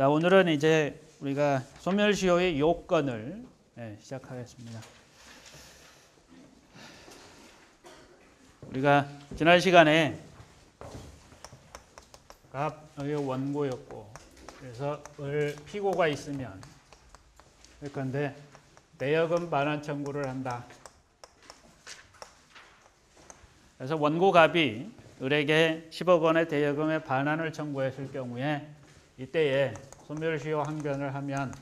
자, 오늘은 이제 우리가 소멸시효의 요건을 시작하겠습니다. 우리가 지난 시간에 여기 원고였고, 그래서 피고가 있으면 그런데 대여금 반환 청구를 한다. 그래서 원고갑이 을에게 10억 원의 대여금의 반환을 청구했을 경우에 이때에 소멸시효 항변을 하면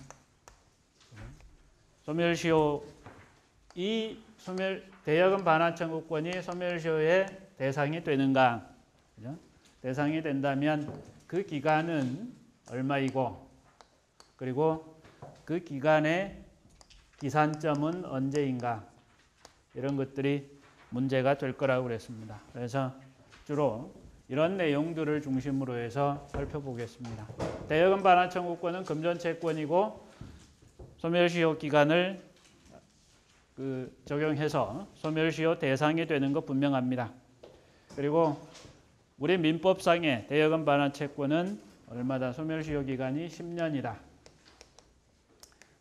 대여금 반환 청구권이 소멸시효의 대상이 되는가? 그죠? 대상이 된다면 그 기간은 얼마이고, 그리고 그 기간의 기산점은 언제인가? 이런 것들이 문제가 될 거라고 그랬습니다. 그래서 주로 이런 내용들을 중심으로 해서 살펴보겠습니다. 대여금 반환 청구권은 금전채권이고 소멸시효 기간을 적용해서 소멸시효 대상이 되는 것 분명합니다. 그리고 우리 민법상의 대여금 반환 채권은 얼마다? 소멸시효 기간이 10년이다.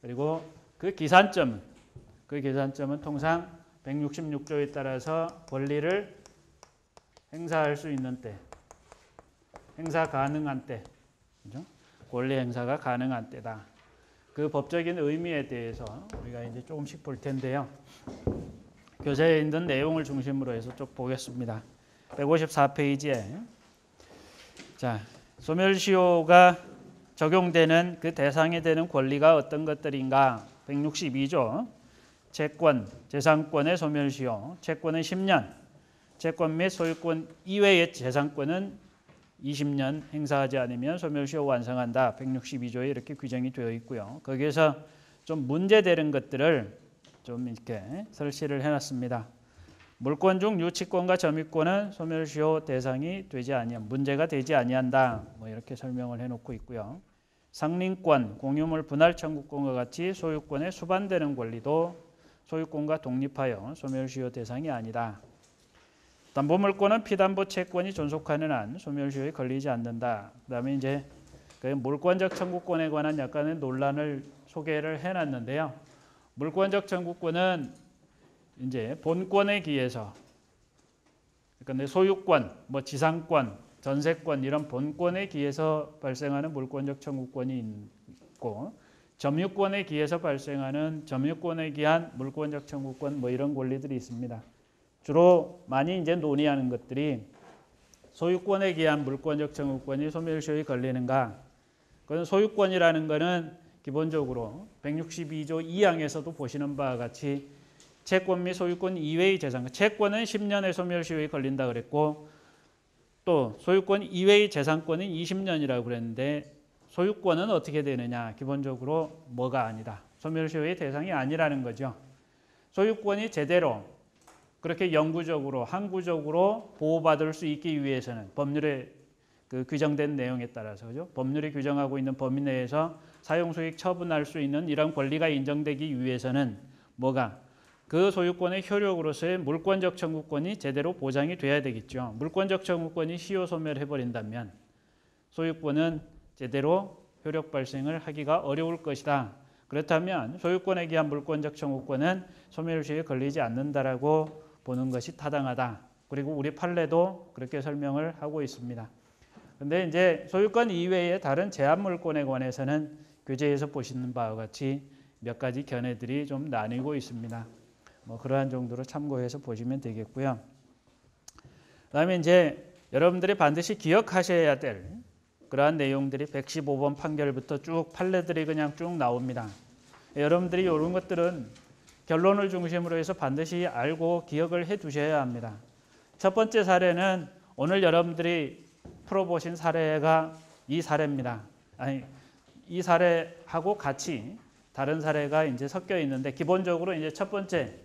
그리고 그 기산점은 통상 166조에 따라서 권리를 행사할 수 있는 때, 행사 가능한 때, 그죠? 권리 행사가 가능한 때다. 그 법적인 의미에 대해서 우리가 이제 조금씩 볼 텐데요. 교재에 있는 내용을 중심으로 해서 쭉 보겠습니다. 154페이지에 자, 소멸시효가 적용되는 그 대상이 되는 권리가 어떤 것들인가? 162조 채권, 재산권의 소멸시효. 채권은 10년, 채권 및 소유권 이외의 재산권은 20년 행사하지 않으면 소멸시효 완성한다. 162조에 이렇게 규정이 되어 있고요. 거기에서 좀 문제되는 것들을 좀 이렇게 설치를 해놨습니다. 물권 중 유치권과 점유권은 소멸시효 대상이 되지 아니한, 문제가 되지 아니한다. 뭐 이렇게 설명을 해놓고 있고요. 상린권, 공유물 분할 청구권과 같이 소유권에 수반되는 권리도 소유권과 독립하여 소멸시효 대상이 아니다. 담보물권은 피담보 채권이 존속하는 한 소멸시효에 걸리지 않는다. 그다음에 이제 그 물권적 청구권에 관한 약간의 논란을 소개를 해놨는데요. 물권적 청구권은 이제 본권에 기해서, 그러니까 소유권, 뭐 지상권, 전세권 이런 본권에 기해서 발생하는 물권적 청구권이 있고, 점유권에 기해서 발생하는 점유권에 기한 물권적 청구권 뭐 이런 권리들이 있습니다. 주로 많이 이제 논의하는 것들이 소유권에 기한 물권적 청구권이 소멸시효에 걸리는가? 그건 소유권이라는 것은 기본적으로 162조 2항에서도 보시는 바와 같이 채권 및 소유권 이외의 재산, 채권은 10년의 소멸시효에 걸린다 그랬고, 또 소유권 이외의 재산권은 20년이라고 그랬는데 소유권은 어떻게 되느냐? 기본적으로 뭐가 아니다. 소멸시효의 대상이 아니라는 거죠. 소유권이 제대로 그렇게 영구적으로 항구적으로 보호받을 수 있기 위해서는 법률에 규정된 내용에 따라서, 그죠? 법률이 규정하고 있는 범위 내에서 사용수익 처분할 수 있는 이런 권리가 인정되기 위해서는 뭐가? 그 소유권의 효력으로서의 물권적 청구권이 제대로 보장이 돼야 되겠죠. 물권적 청구권이 시효 소멸해버린다면 소유권은 제대로 효력 발생을 하기가 어려울 것이다. 그렇다면 소유권에 기한 물권적 청구권은 소멸시효에 걸리지 않는다라고 보는 것이 타당하다. 그리고 우리 판례도 그렇게 설명을 하고 있습니다. 그런데 이제 소유권 이외의 다른 제한 물권에 관해서는 교재에서 보시는 바와 같이 몇 가지 견해들이 좀 나뉘고 있습니다. 뭐 그러한 정도로 참고해서 보시면 되겠고요. 그다음에 이제 여러분들이 반드시 기억하셔야 될 그러한 내용들이 115번 판결부터 쭉 판례들이 그냥 쭉 나옵니다. 여러분들이 이런 것들은 결론을 중심으로 해서 반드시 알고 기억을 해 두셔야 합니다. 첫 번째 사례는 오늘 여러분들이 풀어보신 사례가 이 사례입니다. 이 사례하고 같이 다른 사례가 이제 섞여 있는데, 기본적으로 이제 첫 번째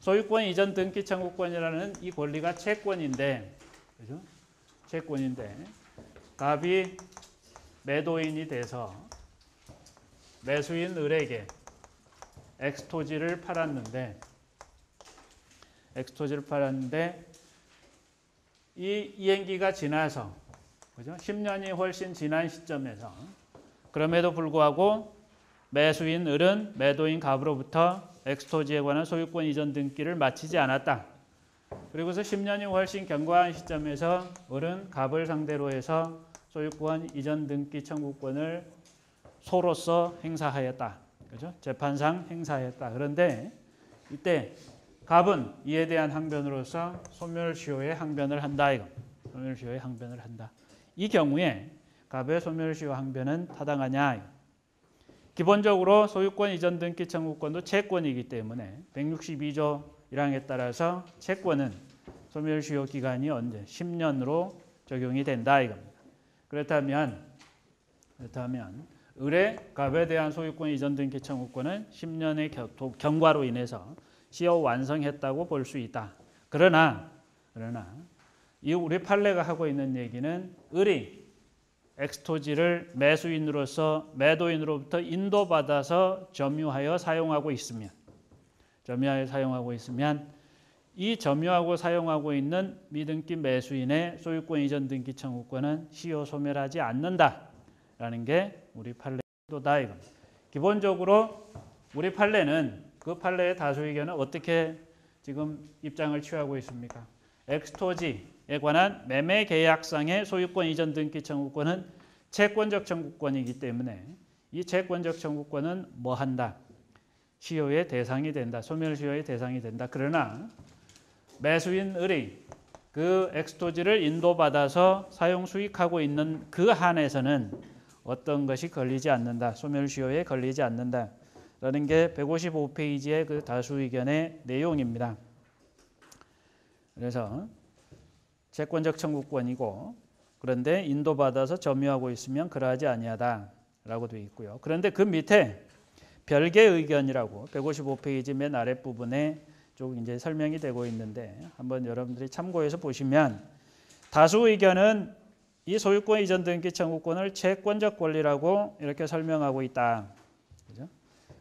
소유권 이전 등기 청구권이라는 이 권리가 채권인데, 그죠? 채권인데 갑이 매도인이 돼서 매수인 을에게 X토지를 팔았는데 이 이행기가 지나서, 그죠? 10년이 훨씬 지난 시점에서 그럼에도 불구하고 매수인 을은 매도인 갑으로부터 엑스토지에 관한 소유권 이전 등기를 마치지 않았다. 그리고서 10년이 훨씬 견고한 시점에서 을은 갑을 상대로 해서 소유권 이전 등기 청구권을 소로서 행사하였다. 그죠? 재판상 행사했다. 그런데 이때 갑은 이에 대한 항변으로서 소멸시효의 항변을 한다. 이거. 소멸시효의 항변을 한다. 이 경우에 갑의 소멸시효 항변은 타당하냐? 이거. 기본적으로 소유권 이전 등기 청구권도 채권이기 때문에 162조 1항에 따라서 채권은 소멸시효 기간이 언제? 10년으로 적용이 된다. 이겁니다. 그렇다면 을의 갑에 대한 소유권 이전 등기 청구권은 10년의 경과로 인해서 시효 완성했다고 볼 수 있다. 그러나 이 우리 판례가 하고 있는 얘기는 을이 엑스토지를 매수인으로서 매도인으로부터 인도받아서 점유하여 사용하고 있으면 이 점유하고 사용하고 있는 미등기 매수인의 소유권 이전 등기 청구권은 시효 소멸하지 않는다라는 게 우리 판례도다 이겁니다. 기본적으로 우리 판례는 그 판례의 다수 의견은 어떻게 지금 입장을 취하고 있습니까? 엑스토지에 관한 매매 계약상의 소유권 이전 등기 청구권은 채권적 청구권이기 때문에 이 채권적 청구권은 뭐 한다? 시효의 대상이 된다. 소멸시효의 대상이 된다. 그러나 매수인 을이 그 엑스토지를 인도받아서 사용 수익하고 있는 그 한에서는 어떤 것이 걸리지 않는다. 소멸시효에 걸리지 않는다. 라는 게 155페이지의 그 다수 의견의 내용입니다. 그래서 채권적 청구권이고 그런데 인도받아서 점유하고 있으면 그러하지 아니하다라고 되어 있고요. 그런데 그 밑에 별개의 의견이라고 155페이지 맨 아랫부분에 쭉 이제 설명이 되고 있는데 한번 여러분들이 참고해서 보시면 다수 의견은 이 소유권 이전 등기 청구권을 채권적 권리라고 이렇게 설명하고 있다. 그죠?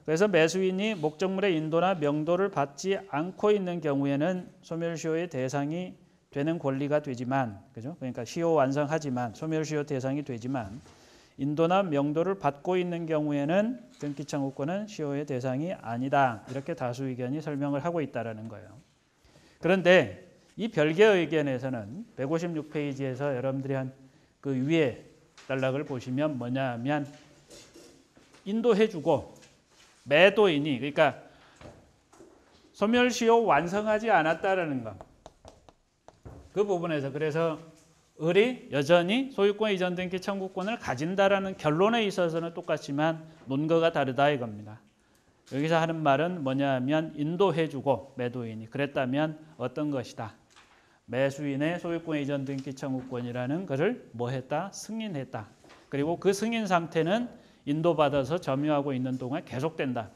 그래서 매수인이 목적물의 인도나 명도를 받지 않고 있는 경우에는 소멸시효의 대상이 되는 권리가 되지만, 그죠? 그러니까 시효 완성하지만 소멸시효 대상이 되지만 인도나 명도를 받고 있는 경우에는 등기 청구권은 시효의 대상이 아니다. 이렇게 다수 의견이 설명을 하고 있다라는 거예요. 그런데 이 별개 의견에서는 156페이지에서 여러분들이 한 그 위에 단락을 보시면 뭐냐면 인도해주고 매도인이 그러니까 소멸시효 완성하지 않았다라는 것. 그 부분에서 그래서 을이 여전히 소유권 이전 등기 청구권을 가진다라는 결론에 있어서는 똑같지만 논거가 다르다 이겁니다. 여기서 하는 말은 뭐냐면 인도해주고 매도인이 그랬다면 어떤 것이다. 매수인의 소유권 이전 등기 청구권이라는 것을 뭐 했다? 승인했다. 그리고 그 승인 상태는 인도받아서 점유하고 있는 동안 계속된다.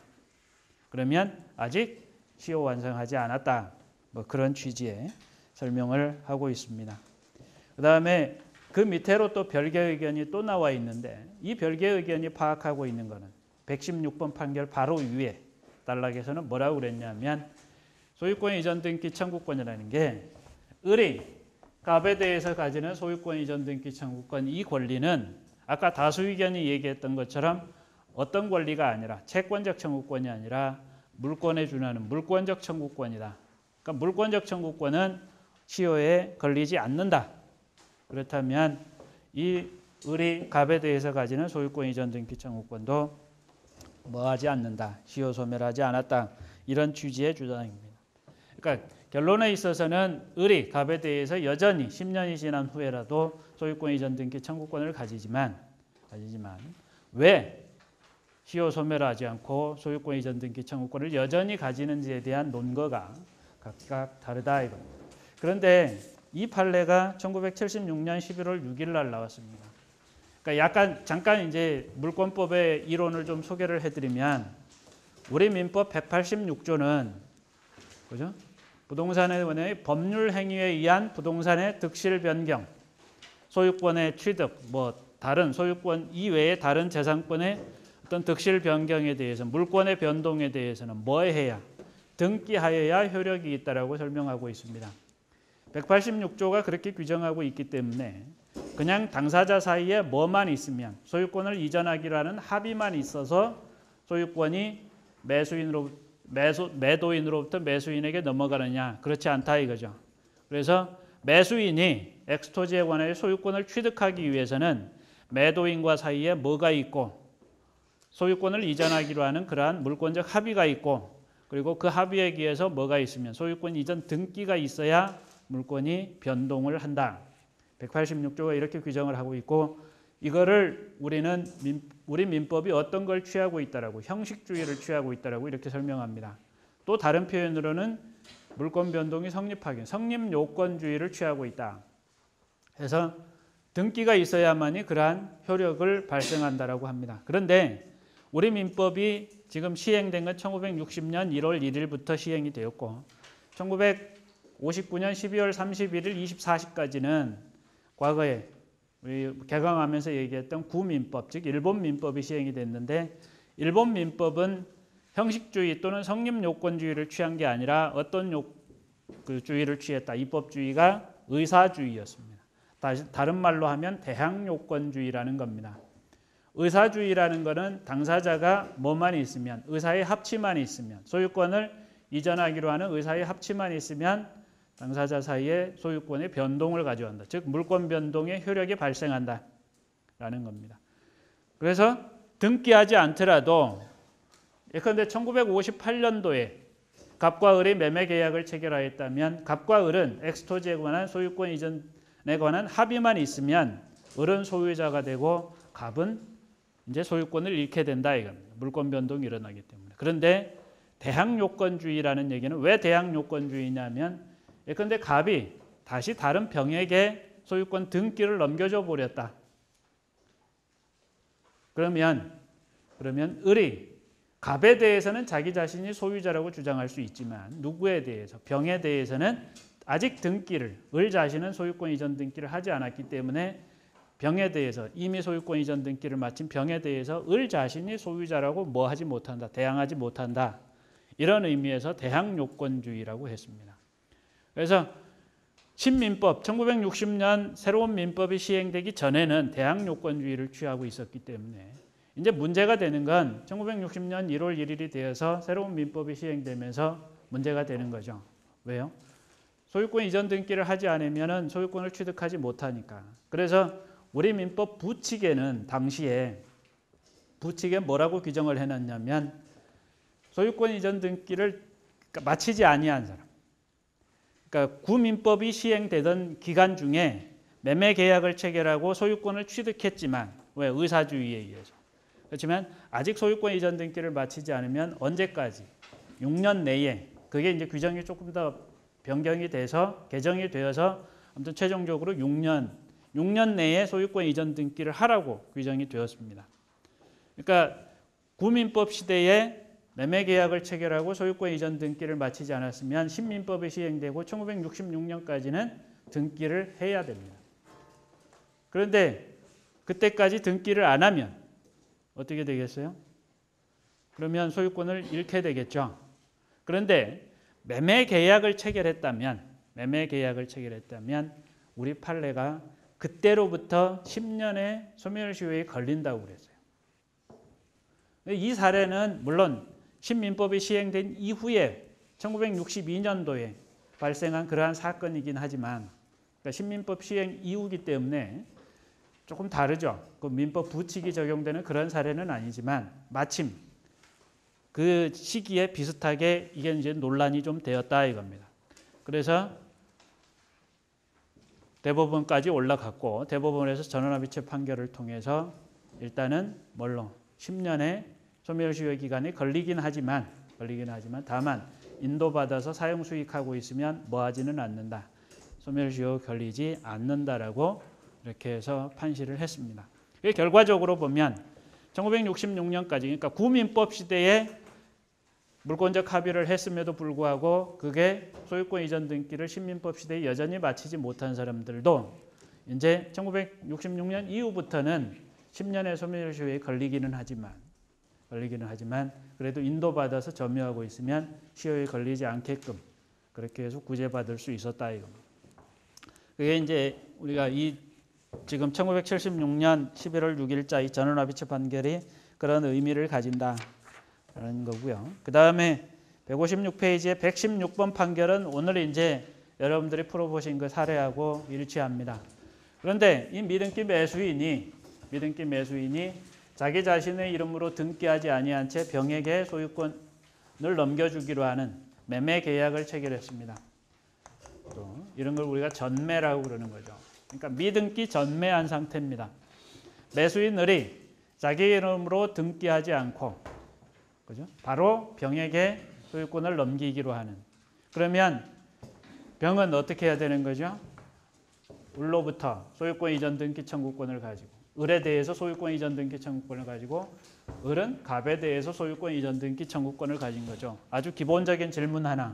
그러면 아직 시효 완성하지 않았다. 뭐 그런 취지의 설명을 하고 있습니다. 그 다음에 그 밑으로 또 별개 의견이 또 나와 있는데 이 별개 의견이 파악하고 있는 것은 116번 판결 바로 위에 단락에서는 뭐라고 그랬냐면 소유권 이전 등기 청구권이라는 게 을이 갑에 대해서 가지는 소유권 이전 등기 청구권 이 권리는 아까 다수 의견이 얘기했던 것처럼 어떤 권리가 아니라 채권적 청구권이 아니라 물권에 준하는 물권적 청구권이다. 그러니까 물권적 청구권은 시효에 걸리지 않는다. 그렇다면 이 을이 갑에 대해서 가지는 소유권 이전 등기 청구권도 뭐하지 않는다. 시효 소멸하지 않았다. 이런 취지의 주장입니다. 그러니까 결론에 있어서는 을이 갑에 대해서 여전히 10년이 지난 후에라도 소유권 이전 등기 청구권을 가지지만 왜 시효 소멸하지 않고 소유권 이전 등기 청구권을 여전히 가지는지에 대한 논거가 각각 다르다 이겁니다. 그런데 이 판례가 1976년 11월 6일 날 나왔습니다. 그러니까 약간 잠깐 이제 물권법의 이론을 좀 소개를 해드리면 우리 민법 186조는 그죠? 부동산의 법률 행위에 의한 부동산의 득실 변경, 소유권의 취득, 뭐 다른 소유권 이외의 다른 재산권의 어떤 득실 변경에 대해서 물권의 변동에 대해서는 뭐 해야 등기하여야 효력이 있다라고 설명하고 있습니다. 186조가 그렇게 규정하고 있기 때문에 그냥 당사자 사이에 뭐만 있으면 소유권을 이전하기로 하는 합의만 있어서 소유권이 매도인으로부터 매수인에게 넘어가느냐 그렇지 않다 이거죠. 그래서 매수인이 엑스토지에 관하여 소유권을 취득하기 위해서는 매도인과 사이에 뭐가 있고 소유권을 이전하기로 하는 그러한 물권적 합의가 있고 그리고 그 합의에 의해서 뭐가 있으면 소유권 이전 등기가 있어야 물권이 변동을 한다. 186조가 이렇게 규정을 하고 있고 이거를 우리 민법이 어떤 걸 취하고 있다라고 형식주의를 취하고 있다라고 이렇게 설명합니다. 또 다른 표현으로는 물권 변동이 성립하기 성립 요건주의를 취하고 있다. 그래서 등기가 있어야만이 그러한 효력을 발생한다라고 합니다. 그런데 우리 민법이 지금 시행된 건 1960년 1월 1일부터 시행이 되었고 1959년 12월 31일 24시까지는 과거에 우리 개강하면서 얘기했던 구민법, 즉 일본 민법이 시행이 됐는데 일본 민법은 형식주의 또는 성립요건주의를 취한 게 아니라 어떤 주의를 취했다. 입법주의가 의사주의였습니다. 다른 말로 하면 대항요건주의라는 겁니다. 의사주의라는 것은 당사자가 뭐만 있으면 의사의 합치만 있으면 소유권을 이전하기로 하는 의사의 합치만 있으면 당사자 사이에 소유권의 변동을 가져온다. 즉 물권 변동의 효력이 발생한다라는 겁니다. 그래서 등기하지 않더라도 예컨대 1958년도에 갑과 을의 매매 계약을 체결하였다면 갑과 을은 엑스토지에 관한 소유권 이전에 관한 합의만 있으면 을은 소유자가 되고 갑은 이제 소유권을 잃게 된다 이겁니다. 물권 변동이 일어나기 때문에. 그런데 대항요건주의라는 얘기는 왜 대항요건주의냐면 예컨대 갑이 다시 다른 병에게 소유권 등기를 넘겨줘 버렸다. 그러면 을이 갑에 대해서는 자기 자신이 소유자라고 주장할 수 있지만 누구에 대해서 병에 대해서는 아직 등기를 을 자신은 소유권 이전 등기를 하지 않았기 때문에 병에 대해서 이미 소유권 이전 등기를 마친 병에 대해서 을 자신이 소유자라고 뭐 하지 못한다. 대항하지 못한다. 이런 의미에서 대항요건주의라고 했습니다. 그래서 신민법 1960년 새로운 민법이 시행되기 전에는 대항요건주의를 취하고 있었기 때문에 이제 문제가 되는 건 1960년 1월 1일이 되어서 새로운 민법이 시행되면서 문제가 되는 거죠. 왜요? 소유권 이전 등기를 하지 않으면 소유권을 취득하지 못하니까. 그래서 우리 민법 부칙에는 당시에 부칙에 뭐라고 규정을 해놨냐면 소유권 이전 등기를 마치지 아니한 사람. 그러니까 구민법이 시행되던 기간 중에 매매 계약을 체결하고 소유권을 취득했지만 왜 의사주의에 의해서 그렇지만 아직 소유권 이전 등기를 마치지 않으면 언제까지 6년 내에 그게 이제 규정이 조금 더 변경이 돼서 개정이 되어서 아무튼 최종적으로 6년 내에 소유권 이전 등기를 하라고 규정이 되었습니다. 그러니까 구민법 시대에 매매 계약을 체결하고 소유권 이전 등기를 마치지 않았으면 신민법이 시행되고 1966년까지는 등기를 해야 됩니다. 그런데 그때까지 등기를 안 하면 어떻게 되겠어요? 그러면 소유권을 잃게 되겠죠. 그런데 매매 계약을 체결했다면 우리 판례가 그때로부터 10년의 소멸시효에 걸린다고 그랬어요. 이 사례는 물론 신민법이 시행된 이후에 1962년도에 발생한 그러한 사건이긴 하지만 그러니까 신민법 시행 이후이기 때문에 조금 다르죠. 그 민법 부칙이 적용되는 그런 사례는 아니지만 마침 그 시기에 비슷하게 이게 이제 논란이 좀 되었다 이겁니다. 그래서 대법원까지 올라갔고 대법원에서 전원합의체 판결을 통해서 일단은 10년의 소멸시효 기간이 걸리긴 하지만 다만 인도받아서 사용 수익하고 있으면 뭐하지는 않는다. 소멸시효 걸리지 않는다라고 이렇게 해서 판시를 했습니다. 결과적으로 보면 1966년까지 그러니까 구민법 시대에 물권적 합의를 했음에도 불구하고 그게 소유권 이전 등기를 신민법 시대에 여전히 마치지 못한 사람들도 이제 1966년 이후부터는 10년의 소멸시효에 걸리기는 하지만 그래도 인도받아서 점유하고 있으면 시효에 걸리지 않게끔 그렇게 해서 구제받을 수 있었다 이겁니다. 그게 이제 우리가 이 지금 1976년 11월 6일자 이 전원합의체 판결이 그런 의미를 가진다라는 거고요. 그 다음에 156페이지의 116번 판결은 오늘 이제 여러분들이 풀어보신 그 사례하고 일치합니다. 그런데 이 미등기 매수인이 자기 자신의 이름으로 등기하지 아니한 채 병에게 소유권을 넘겨주기로 하는 매매 계약을 체결했습니다. 또 이런 걸 우리가 전매라고 그러는 거죠. 그러니까 미등기 전매한 상태입니다. 매수인 을이 자기 이름으로 등기하지 않고, 그죠? 바로 병에게 소유권을 넘기기로 하는. 그러면 병은 어떻게 해야 되는 거죠? 을로부터 소유권 이전 등기 청구권을 가지고, 을에 대해서 소유권 이전 등기 청구권을 가지고, 을은 갑에 대해서 소유권 이전 등기 청구권을 가진 거죠. 아주 기본적인 질문 하나.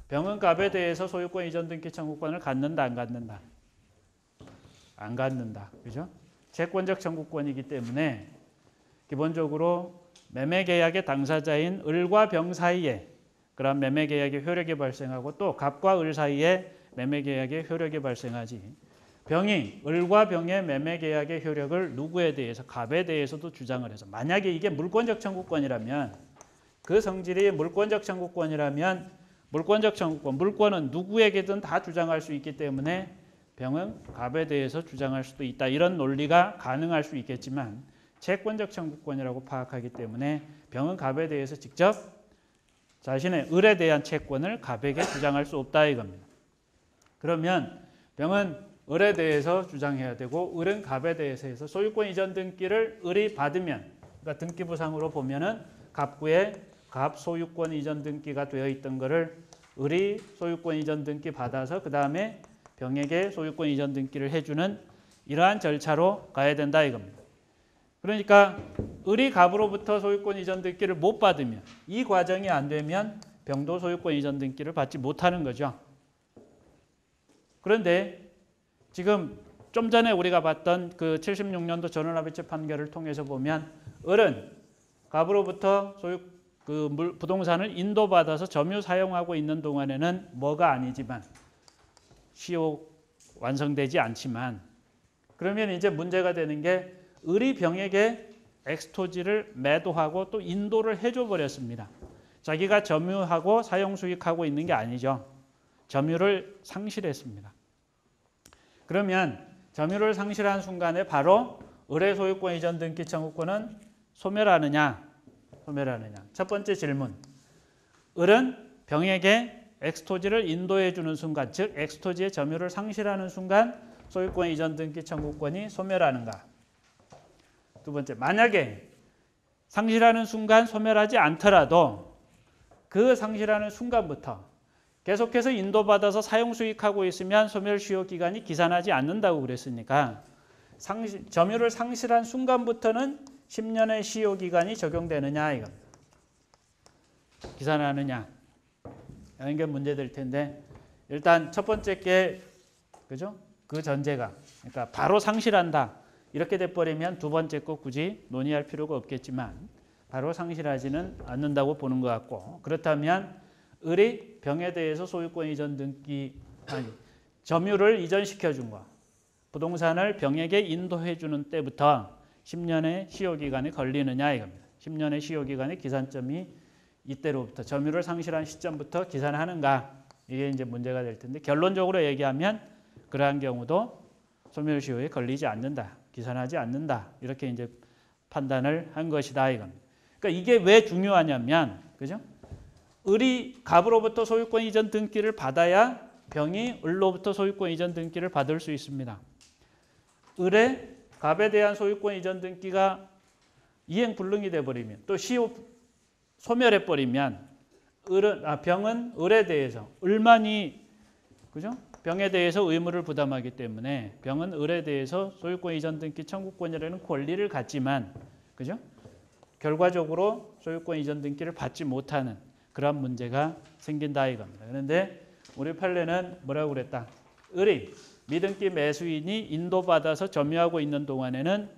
병은 갑에 대해서 소유권 이전 등기 청구권을 갖는다, 안 갖는다? 안 갖는다. 그죠? 채권적 청구권이기 때문에 기본적으로 매매계약의 당사자인 을과 병 사이에 그런 매매계약의 효력이 발생하고 또 갑과 을 사이에 매매계약의 효력이 발생하지. 병이 을과 병의 매매계약의 효력을 누구에 대해서? 갑에 대해서도 주장을 해서 만약에 이게 물권적 청구권이라면 그 성질이 물권적 청구권이라면 물권적 청구권, 물권은 누구에게든 다 주장할 수 있기 때문에 병은 갑에 대해서 주장할 수도 있다. 이런 논리가 가능할 수 있겠지만 채권적 청구권이라고 파악하기 때문에 병은 갑에 대해서 직접 자신의 을에 대한 채권을 갑에게 주장할 수 없다 이겁니다. 그러면 병은 을에 대해서 주장해야 되고 을은 갑에 대해서 해서 소유권 이전 등기를 을이 받으면, 그러니까 등기부상으로 보면은 갑구에 갑 소유권 이전 등기가 되어 있던 거를 을이 소유권 이전 등기 받아서 그 다음에 병에게 소유권 이전 등기를 해주는 이러한 절차로 가야 된다 이겁니다. 그러니까 을이 갑으로부터 소유권 이전 등기를 못 받으면, 이 과정이 안 되면 병도 소유권 이전 등기를 받지 못하는 거죠. 그런데 지금 좀 전에 우리가 봤던 그 76년도 전원합의체 판결을 통해서 보면 을은 갑으로부터 부동산을 인도받아서 점유 사용하고 있는 동안에는 뭐가 아니지만 시효 완성되지 않지만, 그러면 이제 문제가 되는 게 을이 병에게 엑스토지를 매도하고 또 인도를 해줘 버렸습니다. 자기가 점유하고 사용 수익하고 있는 게 아니죠. 점유를 상실했습니다. 그러면 점유를 상실한 순간에 바로 을의 소유권 이전 등기 청구권은 소멸하느냐? 첫 번째 질문. 을은 병에게 엑스토지를 인도해 주는 순간, 즉 엑스토지의 점유를 상실하는 순간 소유권 이전 등기 청구권이 소멸하는가? 두 번째, 만약에 상실하는 순간 소멸하지 않더라도 그 상실하는 순간부터 계속해서 인도받아서 사용 수익하고 있으면 소멸시효 기간이 기산하지 않는다고 그랬으니까 점유를 상실한 순간부터는 10년의 시효 기간이 적용되느냐 이겁니다. 기산하느냐 이런 게 문제될 텐데, 일단 첫 번째 게 그죠? 그 전제가, 그러니까 바로 상실한다 이렇게 돼버리면 두 번째 거 굳이 논의할 필요가 없겠지만 바로 상실하지는 않는다고 보는 것 같고, 그렇다면 을이 병에 대해서 소유권 이전 등기 점유를 이전시켜 준 거, 부동산을 병에게 인도해 주는 때부터 10년의 시효기간이 걸리느냐 이겁니다. 10년의 시효기간의 기산점이 이때로부터 점유를 상실한 시점부터 기산하는가, 이게 이제 문제가 될 텐데, 결론적으로 얘기하면 그러한 경우도 소멸시효에 걸리지 않는다, 기산하지 않는다 이렇게 이제 판단을 한 것이다 이겁니다. 그러니까 이게 왜 중요하냐면, 그죠? 을이 갑으로부터 소유권 이전 등기를 받아야 병이 을로부터 소유권 이전 등기를 받을 수 있습니다. 을의 갑에 대한 소유권 이전 등기가 이행 불능이 돼버리면, 또 시효 소멸해버리면 병은 을에 대해서, 을만이 그죠? 병에 대해서 의무를 부담하기 때문에 병은 을에 대해서 소유권 이전 등기 청구권이라는 권리를 갖지만, 그죠? 결과적으로 소유권 이전 등기를 받지 못하는 그런 문제가 생긴다 이겁니다. 그런데 우리 판례는 뭐라고 그랬다? 을이 미등기 매수인이 인도받아서 점유하고 있는 동안에는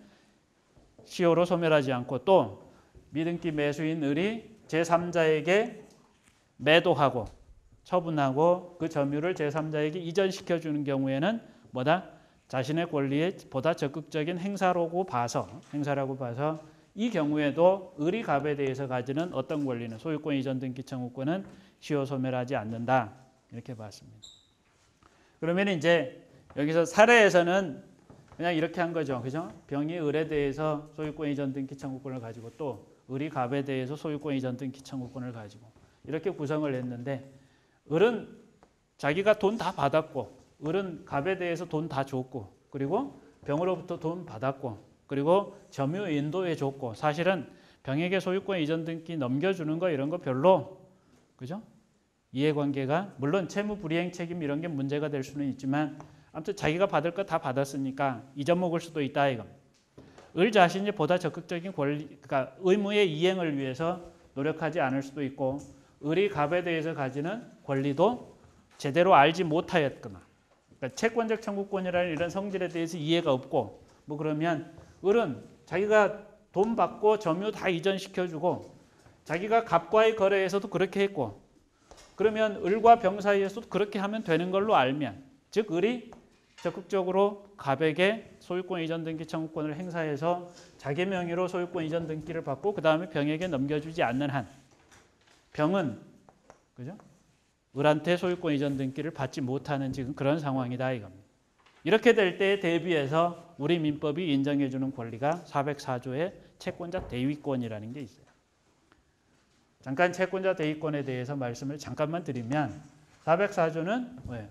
시효로 소멸하지 않고, 또 미등기 매수인 을이 제3자에게 매도하고 처분하고 그 점유를 제3자에게 이전시켜 주는 경우에는 뭐다? 자신의 권리에 보다 적극적인 행사라고 봐서 이 경우에도 을이 갑에 대해서 가지는 어떤 권리는 소유권 이전 등기 청구권은 시효 소멸하지 않는다. 이렇게 봤습니다. 그러면 이제 여기서 사례에서는 그냥 이렇게 한 거죠. 그죠? 병이 을에 대해서 소유권 이전 등기 청구권을 가지고 또 을이 갑에 대해서 소유권 이전 등기 청구권을 가지고 이렇게 구성을 했는데 을은 자기가 돈 다 받았고 을은 갑에 대해서 돈 다 줬고 그리고 병으로부터 돈 받았고 그리고 점유 인도해 줬고 사실은 병에게 소유권 이전 등기 넘겨주는 거 이런 거 별로 그죠? 이해관계가 물론 채무 불이행 책임 이런 게 문제가 될 수는 있지만 아무튼 자기가 받을 거 다 받았으니까 잊어먹을 수도 있다 이거. 을 자신이 보다 적극적인 권리, 그러니까 의무의 이행을 위해서 노력하지 않을 수도 있고 을이 갑에 대해서 가지는 권리도 제대로 알지 못하였거나 그러니까 채권적 청구권이라는 이런 성질에 대해서 이해가 없고 뭐 그러면 을은 자기가 돈 받고 점유 다 이전시켜주고 자기가 갑과의 거래에서도 그렇게 했고 그러면 을과 병 사이에서도 그렇게 하면 되는 걸로 알면 즉 을이 적극적으로 갑에게 소유권 이전 등기 청구권을 행사해서 자기 명의로 소유권 이전 등기를 받고 그 다음에 병에게 넘겨주지 않는 한 병은 그죠? 을한테 소유권 이전 등기를 받지 못하는 지금 그런 상황이다 이겁니다. 이렇게 될 때에 대비해서 우리 민법이 인정해주는 권리가 404조의 채권자 대위권이라는 게 있어요. 잠깐 채권자 대위권에 대해서 말씀을 잠깐만 드리면 404조는 왜?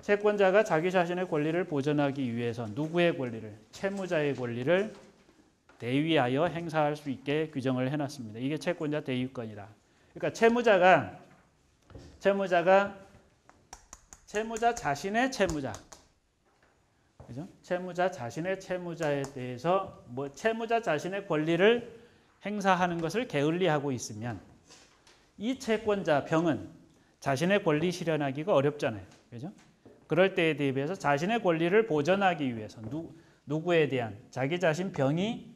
채권자가 자기 자신의 권리를 보전하기 위해서 누구의 권리를? 채무자의 권리를 대위하여 행사할 수 있게 규정을 해놨습니다. 이게 채권자 대위권이다. 그러니까 채무자 자신의 채무자, 그죠? 채무자 자신의 채무자에 대해서 뭐 채무자 자신의 권리를 행사하는 것을 게을리하고 있으면 이 채권자 병은 자신의 권리 실현하기가 어렵잖아요, 그죠? 그럴 때에 대비해서 자신의 권리를 보전하기 위해서 누구에 대한 자기 자신 병이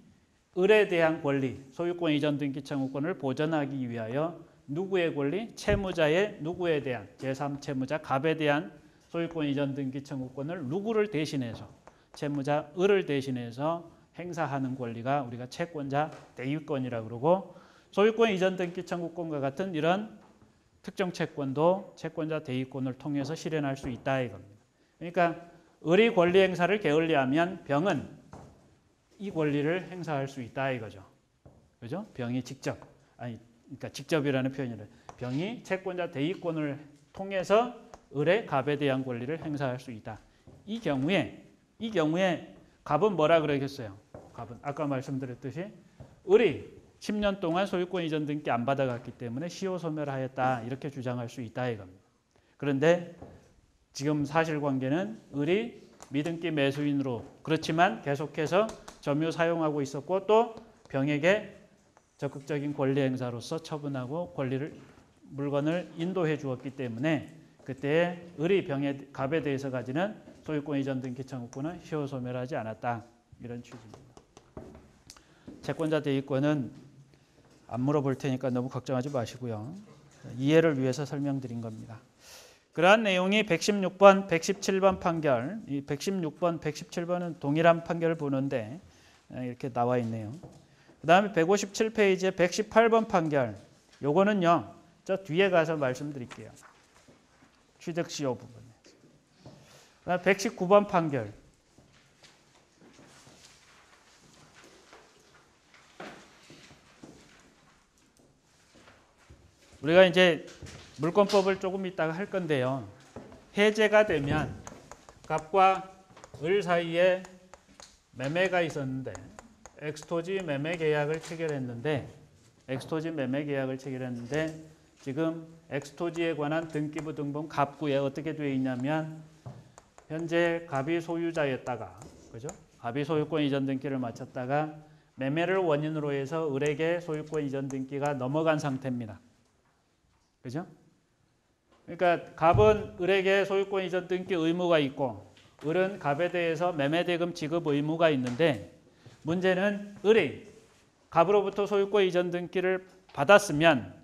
을에 대한 권리, 소유권 이전 등기 청구권을 보전하기 위하여 누구의 권리? 채무자의 누구에 대한 제3채무자 갑에 대한 소유권 이전 등기 청구권을 누구를 대신해서 채무자 을을 대신해서 행사하는 권리가 우리가 채권자 대위권이라고 그러고 소유권 이전 등기 청구권과 같은 이런 특정 채권도 채권자 대위권을 통해서 실현할 수 있다 이겁니다. 그러니까 을이 권리 행사를 게을리하면 병은 이 권리를 행사할 수 있다 이거죠. 그죠? 병이 직접 그러니까 직접이라는 표현이래. 병이 채권자 대위권을 통해서 을의 갑에 대한 권리를 행사할 수 있다. 이 경우에 갑은 뭐라 그러겠어요? 갑은 아까 말씀드렸듯이 을이 10년 동안 소유권 이전 등기 안 받아갔기 때문에 시효 소멸하였다 이렇게 주장할 수 있다 이겁니다. 그런데 지금 사실관계는 을이 미등기 매수인으로 그렇지만 계속해서 점유 사용하고 있었고 또 병에게 적극적인 권리 행사로서 처분하고 물건을 인도해 주었기 때문에 그때 을이 갑에 대해서 가지는 소유권 이전 등기 청구권은 시효 소멸하지 않았다 이런 취지입니다. 채권자 대위권은 안 물어볼 테니까 너무 걱정하지 마시고요. 이해를 위해서 설명드린 겁니다. 그러한 내용이 116번, 117번 판결, 이 116번, 117번은 동일한 판결을 보는데 이렇게 나와 있네요. 그 다음에 157페이지에 118번 판결, 요거는요, 저 뒤에 가서 말씀드릴게요. 취득시효 부분에. 그 다음에 119번 판결. 우리가 이제 물권법을 조금 이따가 할 건데요. 해제가 되면 갑과 을 사이에 매매가 있었는데 엑스토지 매매 계약을 체결했는데 지금 엑스토지에 관한 등기부 등본 갑구에 어떻게 되어 있냐면 현재 갑이 소유자였다가 그죠? 갑이 소유권 이전 등기를 마쳤다가 매매를 원인으로 해서 을에게 소유권 이전 등기가 넘어간 상태입니다. 그죠? 그러니까 갑은 을에게 소유권 이전 등기 의무가 있고 을은 갑에 대해서 매매대금 지급 의무가 있는데 문제는 을이 갑으로부터 소유권 이전 등기를 받았으면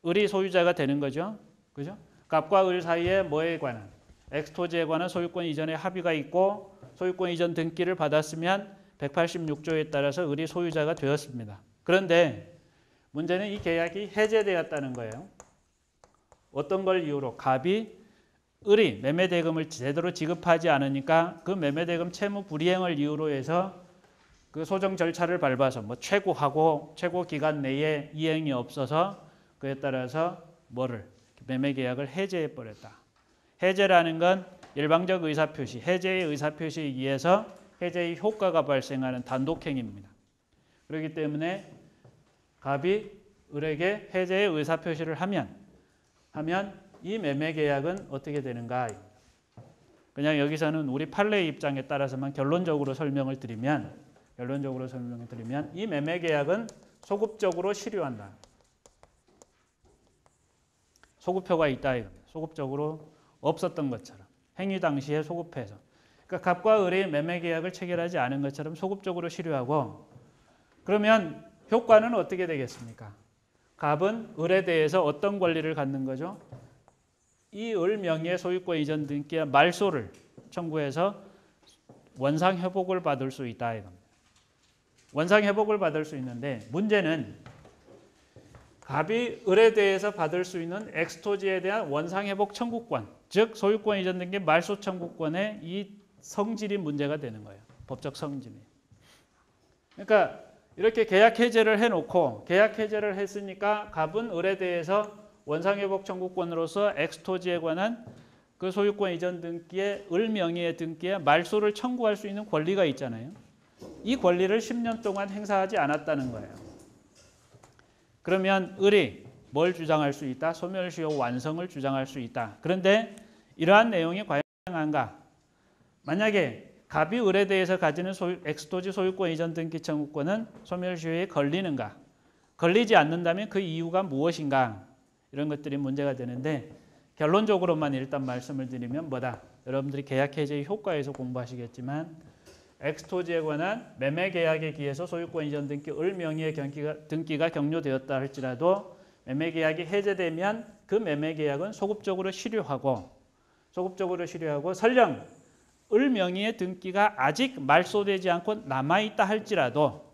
을이 소유자가 되는 거죠. 그죠? 갑과 을 사이에 뭐에 관한? 엑스토지에 관한 소유권 이전의 합의가 있고 소유권 이전 등기를 받았으면 186조에 따라서 을이 소유자가 되었습니다. 그런데 문제는 이 계약이 해제되었다는 거예요. 어떤 걸 이유로? 갑이 을이 매매대금을 제대로 지급하지 않으니까 그 매매대금 채무 불이행을 이유로 해서 그 소정 절차를 밟아서 뭐 최고하고 최고 기간 내에 이행이 없어서 그에 따라서 뭐를 매매계약을 해제해 버렸다. 해제라는 건 일방적 의사표시, 해제의 의사표시에 의해서 해제의 효과가 발생하는 단독행위입니다. 그렇기 때문에 갑이 을에게 해제의 의사표시를 하면 이 매매계약은 어떻게 되는가? 그냥 여기서는 우리 판례의 입장에 따라서만 결론적으로 설명을 드리면 이 매매계약은 소급적으로 실효한다. 소급표가 있다. 소급적으로 없었던 것처럼 행위 당시에 소급해서 그러니까 갑과 을이 매매계약을 체결하지 않은 것처럼 소급적으로 실효하고 그러면 효과는 어떻게 되겠습니까? 갑은 을에 대해서 어떤 권리를 갖는 거죠? 이 을 명의의 소유권 이전 등기의 말소를 청구해서 원상 회복을 받을 수 있다 이겁니다. 원상 회복을 받을 수 있는데 문제는 갑이 을에 대해서 받을 수 있는 엑스토지에 대한 원상 회복 청구권, 즉 소유권 이전 등기 말소 청구권의 이 성질이 문제가 되는 거예요. 법적 성질이. 그러니까 이렇게 계약 해제를 해놓고 계약 해제를 했으니까 갑은 을에 대해서 원상회복 청구권으로서 엑스토지에 관한 그 소유권 이전 등기의 을 명의의 등기에 말소를 청구할 수 있는 권리가 있잖아요. 이 권리를 10년 동안 행사하지 않았다는 거예요. 그러면 을이 뭘 주장할 수 있다? 소멸시효 완성을 주장할 수 있다. 그런데 이러한 내용이 과연 가능한가? 만약에 갑이 을에 대해서 가지는 엑스토지 소유권 이전 등기 청구권은 소멸시효에 걸리는가? 걸리지 않는다면 그 이유가 무엇인가? 이런 것들이 문제가 되는데 결론적으로만 일단 말씀을 드리면 뭐다? 여러분들이 계약 해제의 효과에서 공부하시겠지만 엑스토지에 관한 매매계약에 기해서 소유권 이전 등기 을 명의의 등기가 격려되었다 할지라도 매매계약이 해제되면 그 매매계약은 소급적으로 실효하고 설령 을 명의의 등기가 아직 말소되지 않고 남아있다 할지라도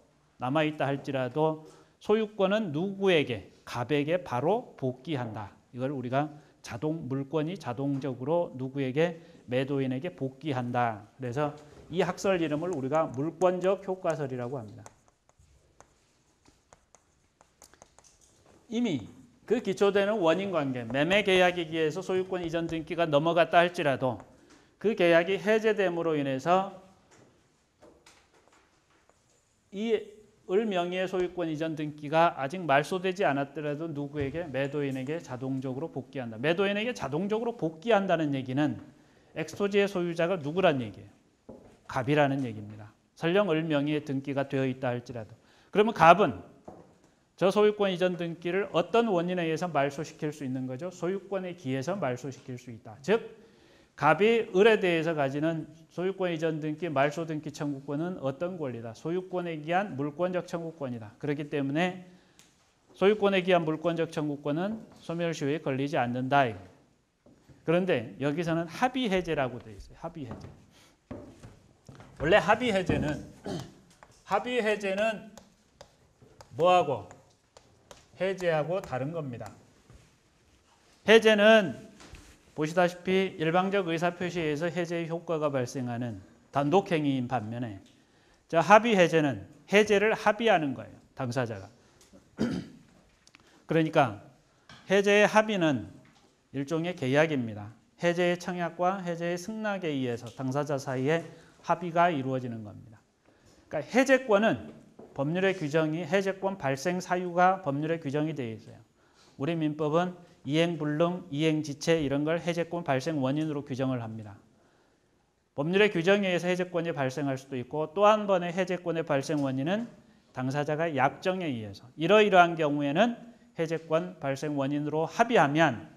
소유권은 누구에게? 갑에게 바로 복귀한다. 이걸 우리가 물권이 자동적으로 누구에게? 매도인에게 복귀한다. 그래서 이 학설 이름을 우리가 물권적 효과설이라고 합니다. 이미 그 기초되는 원인관계, 매매계약에 의해서 소유권 이전 등기가 넘어갔다 할지라도 그 계약이 해제됨으로 인해서 이 을 명의의 소유권 이전 등기가 아직 말소되지 않았더라도 누구에게? 매도인에게 자동적으로 복귀한다. 매도인에게 자동적으로 복귀한다는 얘기는 엑스토지의 소유자가 누구란 얘기예요? 갑이라는 얘기입니다. 설령 을 명의의 등기가 되어 있다 할지라도. 그러면 갑은 저 소유권 이전 등기를 어떤 원인에 의해서 말소시킬 수 있는 거죠? 소유권에 기해서 말소시킬 수 있다. 즉 갑이 을에 대해서 가지는 소유권 이전 등기, 말소 등기 청구권은 어떤 권리다? 소유권에 기한 물권적 청구권이다. 그렇기 때문에 소유권에 기한 물권적 청구권은 소멸시효에 걸리지 않는다. 그런데 여기서는 합의 해제라고 되어 있어요. 합의 해제. 원래 합의 해제는 뭐하고? 해제하고 다른 겁니다. 해제는 보시다시피 일방적 의사표시에 의해서 해제의 효과가 발생하는 단독행위인 반면에 합의 해제는 해제를 합의하는 거예요. 당사자가. 그러니까 해제의 합의는 일종의 계약입니다. 해제의 청약과 해제의 승낙에 의해서 당사자 사이에 합의가 이루어지는 겁니다. 그러니까 해제권은 법률의 규정이 해제권 발생 사유가 법률의 규정이 되어 있어요. 우리 민법은 이행불능, 이행지체 이런 걸 해제권 발생 원인으로 규정을 합니다. 법률의 규정에 의해서 해제권이 발생할 수도 있고 또 한 번의 해제권의 발생 원인은 당사자가 약정에 의해서 이러이러한 경우에는 해제권 발생 원인으로 합의하면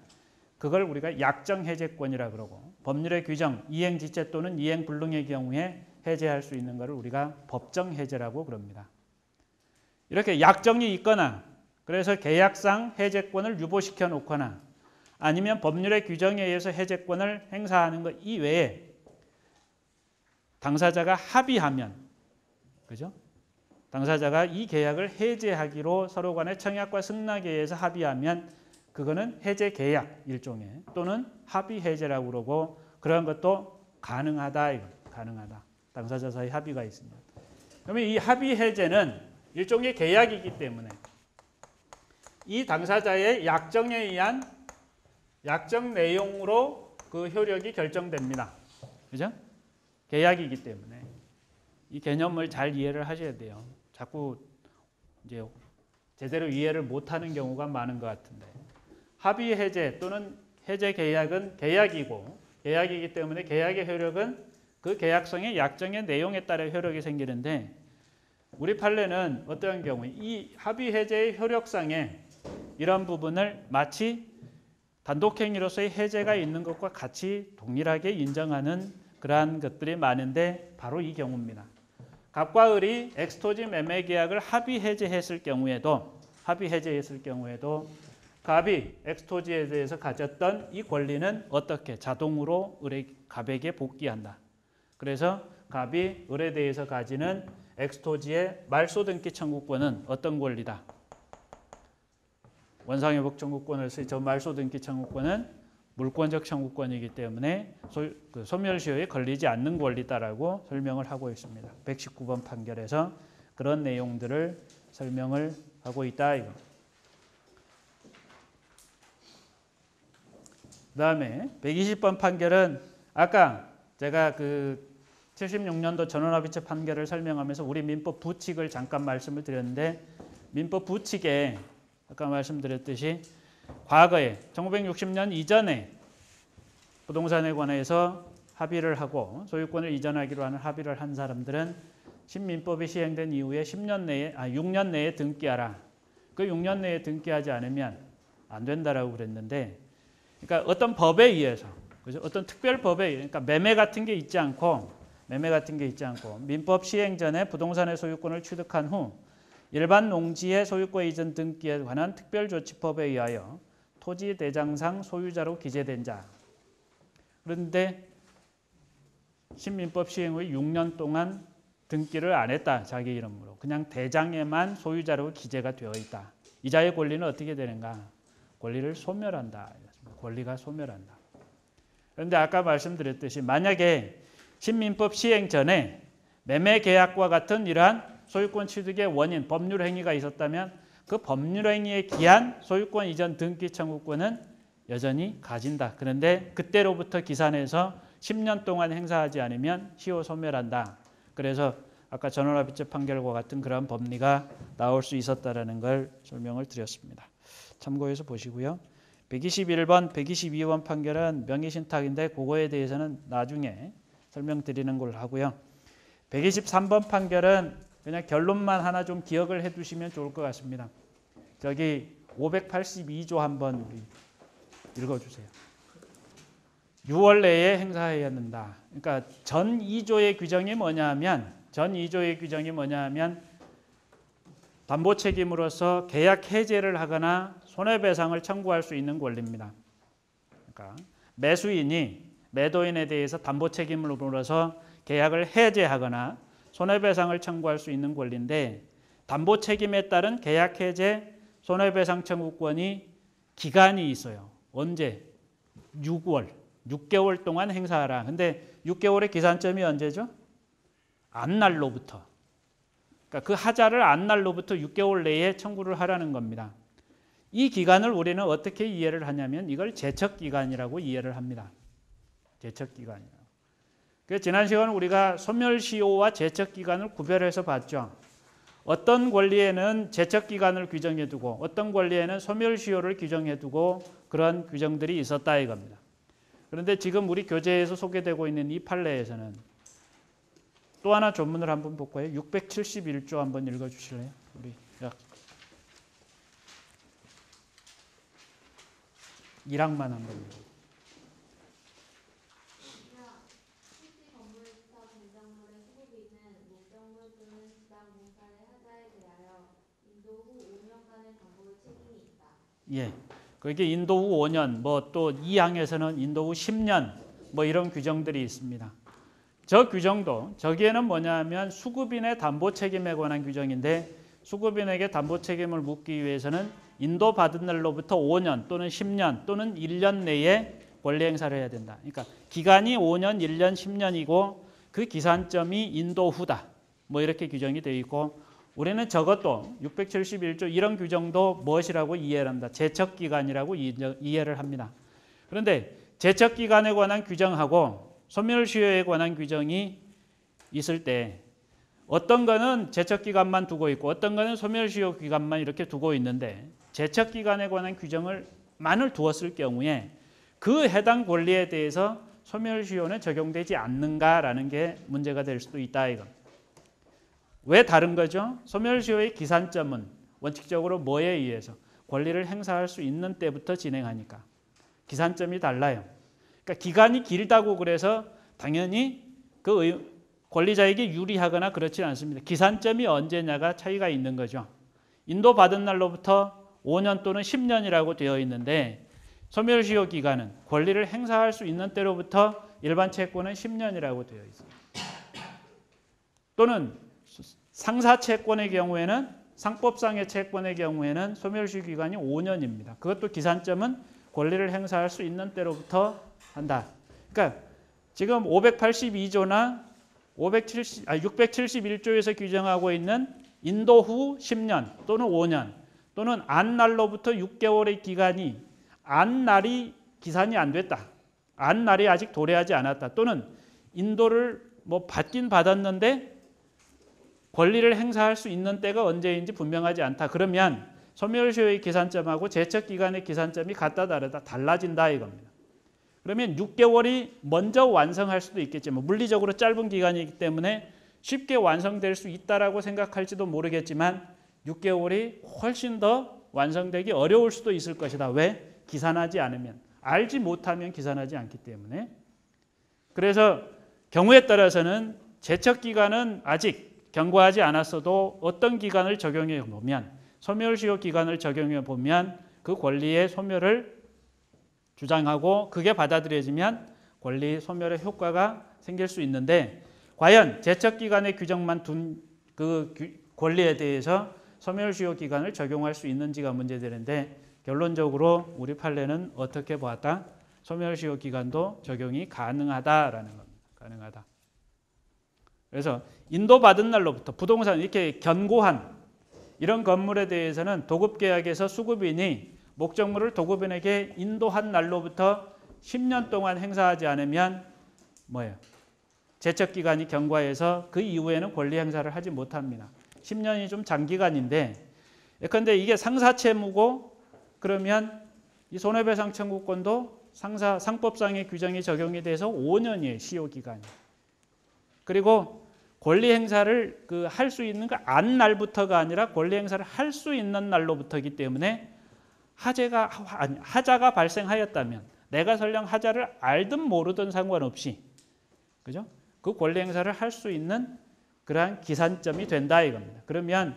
그걸 우리가 약정 해제권이라 그러고 법률의 규정, 이행지체 또는 이행불능의 경우에 해제할 수 있는 것을 우리가 법정 해제라고 그럽니다. 이렇게 약정이 있거나 그래서 계약상 해제권을 유보시켜 놓거나 아니면 법률의 규정에 의해서 해제권을 행사하는 것 이외에 당사자가 합의하면, 그죠? 당사자가 이 계약을 해제하기로 서로 간의 청약과 승낙에 의해서 합의하면 그거는 해제 계약 일종의 또는 합의 해제라고 그러고 그런 것도 가능하다. 이거 가능하다. 당사자 사이 합의가 있으면. 그러면 이 합의 해제는 일종의 계약이기 때문에 이 당사자의 약정에 의한 약정 내용으로 그 효력이 결정됩니다. 그죠? 계약이기 때문에 이 개념을 잘 이해를 하셔야 돼요. 자꾸 이제 제대로 이해를 못하는 경우가 많은 것 같은데 합의 해제 또는 해제 계약은 계약이고 계약이기 때문에 계약의 효력은 그 계약성의 약정의 내용에 따라 효력이 생기는데 우리 판례는 어떠한 경우 이 합의 해제의 효력상에 이런 부분을 마치 단독행위로서의 해제가 있는 것과 같이 동일하게 인정하는 그러한 것들이 많은데 바로 이 경우입니다. 갑과 을이 엑스토지 매매 계약을 합의 해제했을 경우에도 갑이 엑스토지에 대해서 가졌던 이 권리는 어떻게 자동으로 갑에게 복귀한다. 그래서 갑이 을에 대해서 가지는 엑스토지의 말소 등기 청구권은 어떤 권리다? 원상회복 청구권을 쓰이 저 말소 등기 청구권은 물권적 청구권이기 때문에 소멸시효에 걸리지 않는 권리다라고 설명을 하고 있습니다. 119번 판결에서 그런 내용들을 설명을 하고 있다. 이거. 그다음에 120번 판결은 아까 제가 그 76년도 전원합의체 판결을 설명하면서 우리 민법 부칙을 잠깐 말씀을 드렸는데 민법 부칙에 아까 말씀드렸듯이 과거에 1960년 이전에 부동산에 관해서 합의를 하고 소유권을 이전하기로 하는 합의를 한 사람들은 신민법이 시행된 이후에 6년 내에 등기하라. 그 6년 내에 등기하지 않으면 안 된다라고 그랬는데 그러니까 어떤 법에 의해서 그죠? 어떤 특별 법에 의해 그러니까 매매 같은 게 있지 않고 민법 시행 전에 부동산의 소유권을 취득한 후 일반 농지의 소유권 이전 등기에 관한 특별조치법에 의하여 토지 대장상 소유자로 기재된 자. 그런데 신민법 시행 후에 6년 동안 등기를 안 했다. 자기 이름으로. 그냥 대장에만 소유자로 기재가 되어 있다. 이자의 권리는 어떻게 되는가? 권리를 소멸한다. 권리가 소멸한다. 그런데 아까 말씀드렸듯이 만약에 신민법 시행 전에 매매 계약과 같은 이러한 소유권 취득의 원인, 법률 행위가 있었다면 그 법률 행위에 기한 소유권 이전 등기 청구권은 여전히 가진다. 그런데 그때로부터 기산해서 10년 동안 행사하지 않으면 시효 소멸한다. 그래서 아까 전원합의체 판결과 같은 그런 법리가 나올 수 있었다라는 걸 설명을 드렸습니다. 참고해서 보시고요. 121번, 122번 판결은 명의신탁인데 그거에 대해서는 나중에 설명드리는 걸로 하고요. 123번 판결은 그냥 결론만 하나 좀 기억을 해두시면 좋을 것 같습니다. 저기 582조 한번 읽어주세요. 6월 내에 행사해야 한다. 그러니까 전 2조의 규정이 뭐냐면 담보 책임으로서 계약 해제를 하거나 손해배상을 청구할 수 있는 권리입니다. 그러니까 매수인이 매도인에 대해서 담보 책임을 물어서 계약을 해제하거나 손해배상을 청구할 수 있는 권리인데 담보 책임에 따른 계약 해제 손해배상 청구권이 기간이 있어요. 언제? 6개월 동안 행사하라. 근데 6개월의 기산점이 언제죠? 안날로부터. 그러니까 그 하자를 안날로부터 6개월 내에 청구를 하라는 겁니다. 이 기간을 우리는 어떻게 이해를 하냐면 이걸 제척기간이라고 이해를 합니다. 제척기간이라고. 지난 시간에 우리가 소멸시효와 제척기간을 구별해서 봤죠. 어떤 권리에는 제척기간을 규정해두고 어떤 권리에는 소멸시효를 규정해두고 그런 규정들이 있었다 이겁니다. 그런데 지금 우리 교재에서 소개되고 있는 이 판례에서는 또 하나 조문을 한번 볼까요? 671조 한번 읽어주실래요? 우리 1항만 한번 읽어주세요. 예, 그게 인도 후 5년, 뭐 또 이 항에서는 인도 후 10년 뭐 이런 규정들이 있습니다. 저 규정도 저기에는 뭐냐면 수급인의 담보 책임에 관한 규정인데 수급인에게 담보 책임을 묻기 위해서는 인도 받은 날로부터 5년 또는 10년 또는 1년 내에 권리 행사를 해야 된다. 그러니까 기간이 5년, 1년, 10년이고 그 기산점이 인도 후다. 뭐 이렇게 규정이 되어 있고 우리는 저것도 671조 이런 규정도 무엇이라고 이해를 합니다. 제척기간이라고 이해를 합니다. 그런데 제척기간에 관한 규정하고 소멸시효에 관한 규정이 있을 때 어떤 거는 제척기간만 두고 있고 어떤 거는 소멸시효 기간만 이렇게 두고 있는데 제척기간에 관한 규정을 만을 두었을 경우에 그 해당 권리에 대해서 소멸시효는 적용되지 않는가라는 게 문제가 될 수도 있다 이겁니다. 왜 다른 거죠? 소멸시효의 기산점은 원칙적으로 뭐에 의해서 권리를 행사할 수 있는 때부터 진행하니까 기산점이 달라요. 그러니까 기간이 길다고 그래서 당연히 그 권리자에게 유리하거나 그렇지 않습니다. 기산점이 언제냐가 차이가 있는 거죠. 인도 받은 날로부터 5년 또는 10년이라고 되어 있는데 소멸시효 기간은 권리를 행사할 수 있는 때로부터 일반 채권은 10년이라고 되어 있습니다. 또는 상사 채권의 경우에는 상법상의 채권의 경우에는 소멸시효 기간이 5년입니다. 그것도 기산점은 권리를 행사할 수 있는 때로부터 한다. 그러니까 지금 582조나 671조에서 규정하고 있는 인도 후 10년 또는 5년 또는 안 날로부터 6개월의 기간이 안 날이 기산이 안 됐다. 안 날이 아직 도래하지 않았다. 또는 인도를 뭐 받긴 받았는데 권리를 행사할 수 있는 때가 언제인지 분명하지 않다. 그러면 소멸시효의 기산점하고 제척기간의 기산점이 같다 다르다 달라진다 이겁니다. 그러면 6개월이 먼저 완성할 수도 있겠지만 물리적으로 짧은 기간이기 때문에 쉽게 완성될 수 있다라고 생각할지도 모르겠지만 6개월이 훨씬 더 완성되기 어려울 수도 있을 것이다. 왜? 기산하지 않으면. 알지 못하면 기산하지 않기 때문에. 그래서 경우에 따라서는 제척기간은 아직 경과하지 않았어도 어떤 기간을 적용해 보면 소멸시효 기간을 적용해 보면 그 권리의 소멸을 주장하고 그게 받아들여지면 권리 소멸의 효과가 생길 수 있는데 과연 제척기간의 규정만 둔 그 권리에 대해서 소멸시효 기간을 적용할 수 있는지가 문제되는데 결론적으로 우리 판례는 어떻게 보았다? 소멸시효 기간도 적용이 가능하다라는 겁니다. 가능하다. 그래서 인도받은 날로부터 부동산 이렇게 견고한 이런 건물에 대해서는 도급계약에서 수급인이 목적물을 도급인에게 인도한 날로부터 10년 동안 행사하지 않으면 뭐예요? 제척기간이 경과해서 그 이후에는 권리 행사를 하지 못합니다. 10년이 좀 장기간인데 예컨대 이게 상사채무고 그러면 이 손해배상 청구권도 상법상의 규정이 적용이 돼서 5년이에요. 시효기간이. 그리고 권리 행사를 할 수 있는 그 안 날부터가 아니라 권리 행사를 할 수 있는 날로부터이기 때문에 하자가 발생하였다면 내가 설령 하자를 알든 모르든 상관없이 그죠? 그 권리 행사를 할 수 있는 그러한 기산점이 된다 이겁니다. 그러면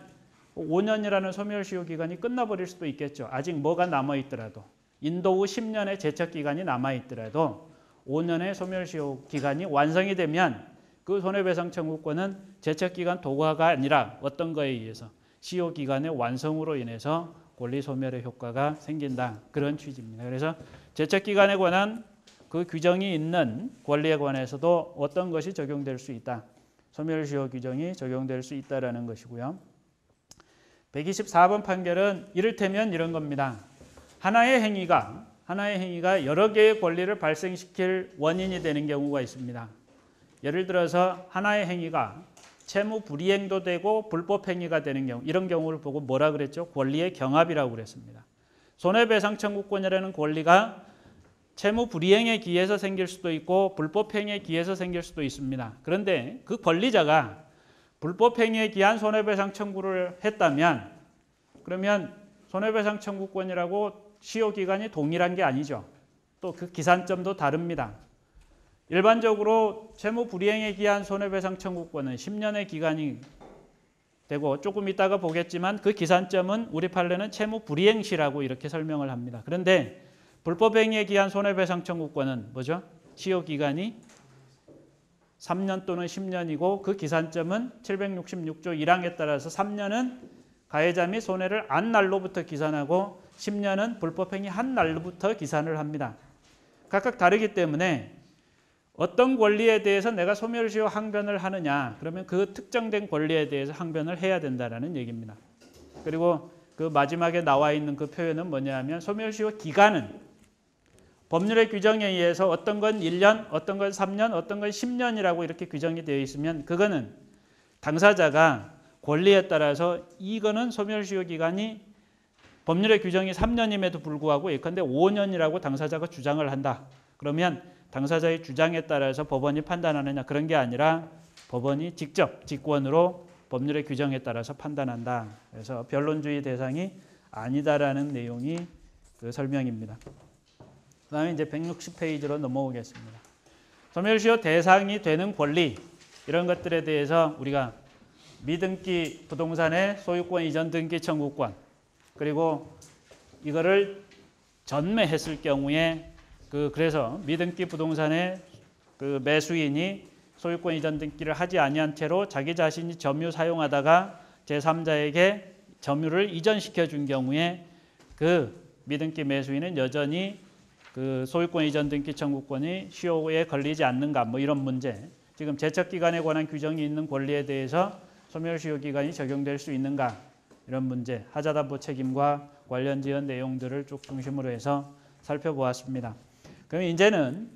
5년이라는 소멸시효 기간이 끝나버릴 수도 있겠죠. 아직 뭐가 남아있더라도 인도 후 10년의 제척기간이 남아있더라도 5년의 소멸시효 기간이 완성이 되면 그 손해배상 청구권은 제척기간 도과가 아니라 어떤 거에 의해서 시효기간의 완성으로 인해서 권리 소멸의 효과가 생긴다. 그런 취지입니다. 그래서 제척기간에 관한 그 규정이 있는 권리에 관해서도 어떤 것이 적용될 수 있다. 소멸시효 규정이 적용될 수 있다라는 것이고요. 124번 판결은 이를테면 이런 겁니다. 하나의 행위가 여러 개의 권리를 발생시킬 원인이 되는 경우가 있습니다. 예를 들어서 하나의 행위가 채무 불이행도 되고 불법 행위가 되는 경우 이런 경우를 보고 뭐라 그랬죠? 권리의 경합이라고 그랬습니다. 손해배상 청구권이라는 권리가 채무 불이행에 기해서 생길 수도 있고 불법 행위에 기해서 생길 수도 있습니다. 그런데 그 권리자가 불법 행위에 기한 손해배상 청구를 했다면 그러면 손해배상 청구권이라고 시효 기간이 동일한 게 아니죠. 또 그 기산점도 다릅니다. 일반적으로 채무 불이행에 기한 손해배상 청구권은 10년의 기간이 되고 조금 이따가 보겠지만 그 기산점은 우리 판례는 채무 불이행시라고 이렇게 설명을 합니다. 그런데 불법행위에 기한 손해배상 청구권은 뭐죠? 시효기간이 3년 또는 10년이고 그 기산점은 766조 1항에 따라서 3년은 가해자 및 손해를 안 날로부터 기산하고 10년은 불법행위 한 날로부터 기산을 합니다. 각각 다르기 때문에 어떤 권리에 대해서 내가 소멸시효 항변을 하느냐 그러면 그 특정된 권리에 대해서 항변을 해야 된다는 얘기입니다. 그리고 그 마지막에 나와 있는 그 표현은 뭐냐 하면 소멸시효 기간은 법률의 규정에 의해서 어떤 건 1년, 어떤 건 3년, 어떤 건 10년이라고 이렇게 규정이 되어 있으면 그거는 당사자가 권리에 따라서 이거는 소멸시효 기간이 법률의 규정이 3년임에도 불구하고 예컨대 5년이라고 당사자가 주장을 한다. 그러면 당사자의 주장에 따라서 법원이 판단하느냐 그런 게 아니라 법원이 직접 직권으로 법률의 규정에 따라서 판단한다. 그래서 변론주의 대상이 아니다라는 내용이 그 설명입니다. 그다음에 이제 160페이지로 넘어오겠습니다. 소멸시효 대상이 되는 권리 이런 것들에 대해서 우리가 미등기 부동산의 소유권 이전 등기 청구권 그리고 이거를 전매했을 경우에 그래서 미등기 부동산의 그 매수인이 소유권 이전 등기를 하지 아니한 채로 자기 자신이 점유 사용하다가 제3자에게 점유를 이전시켜 준 경우에 그 미등기 매수인은 여전히 그 소유권 이전 등기 청구권이 시효에 걸리지 않는가 뭐 이런 문제. 지금 제척 기간에 관한 규정이 있는 권리에 대해서 소멸시효 기간이 적용될 수 있는가 이런 문제. 하자담보 책임과 관련 지연 내용들을 쭉 중심으로 해서 살펴보았습니다. 그럼 이제는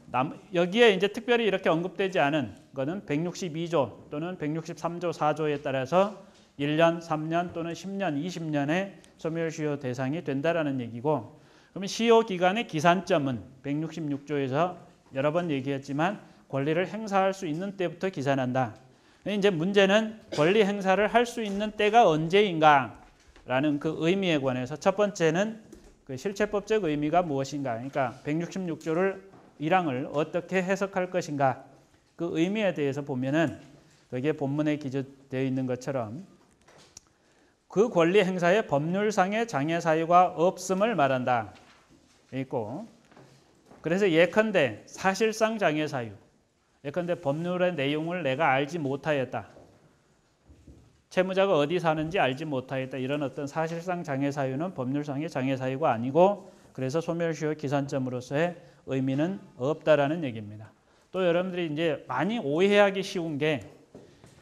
여기에 이제 특별히 이렇게 언급되지 않은 거는 162조 또는 163조 4조에 따라서 1년, 3년 또는 10년, 20년의 소멸시효 대상이 된다라는 얘기고 그러면 시효 기간의 기산점은 166조에서 여러 번 얘기했지만 권리를 행사할 수 있는 때부터 기산한다. 이제 문제는 권리 행사를 할 수 있는 때가 언제인가라는 그 의미에 관해서 첫 번째는 그 실체법적 의미가 무엇인가? 그러니까 166조를 1항을 어떻게 해석할 것인가? 그 의미에 대해서 보면은 그게 본문에 기재되어 있는 것처럼 그 권리 행사에 법률상의 장애 사유가 없음을 말한다. 있고 그래서 예컨대 사실상 장애 사유. 예컨대 법률의 내용을 내가 알지 못하였다. 채무자가 어디 사는지 알지 못하였다. 이런 어떤 사실상 장애 사유는 법률상의 장애 사유가 아니고 그래서 소멸시효 기산점으로서의 의미는 없다라는 얘기입니다. 또 여러분들이 이제 많이 오해하기 쉬운 게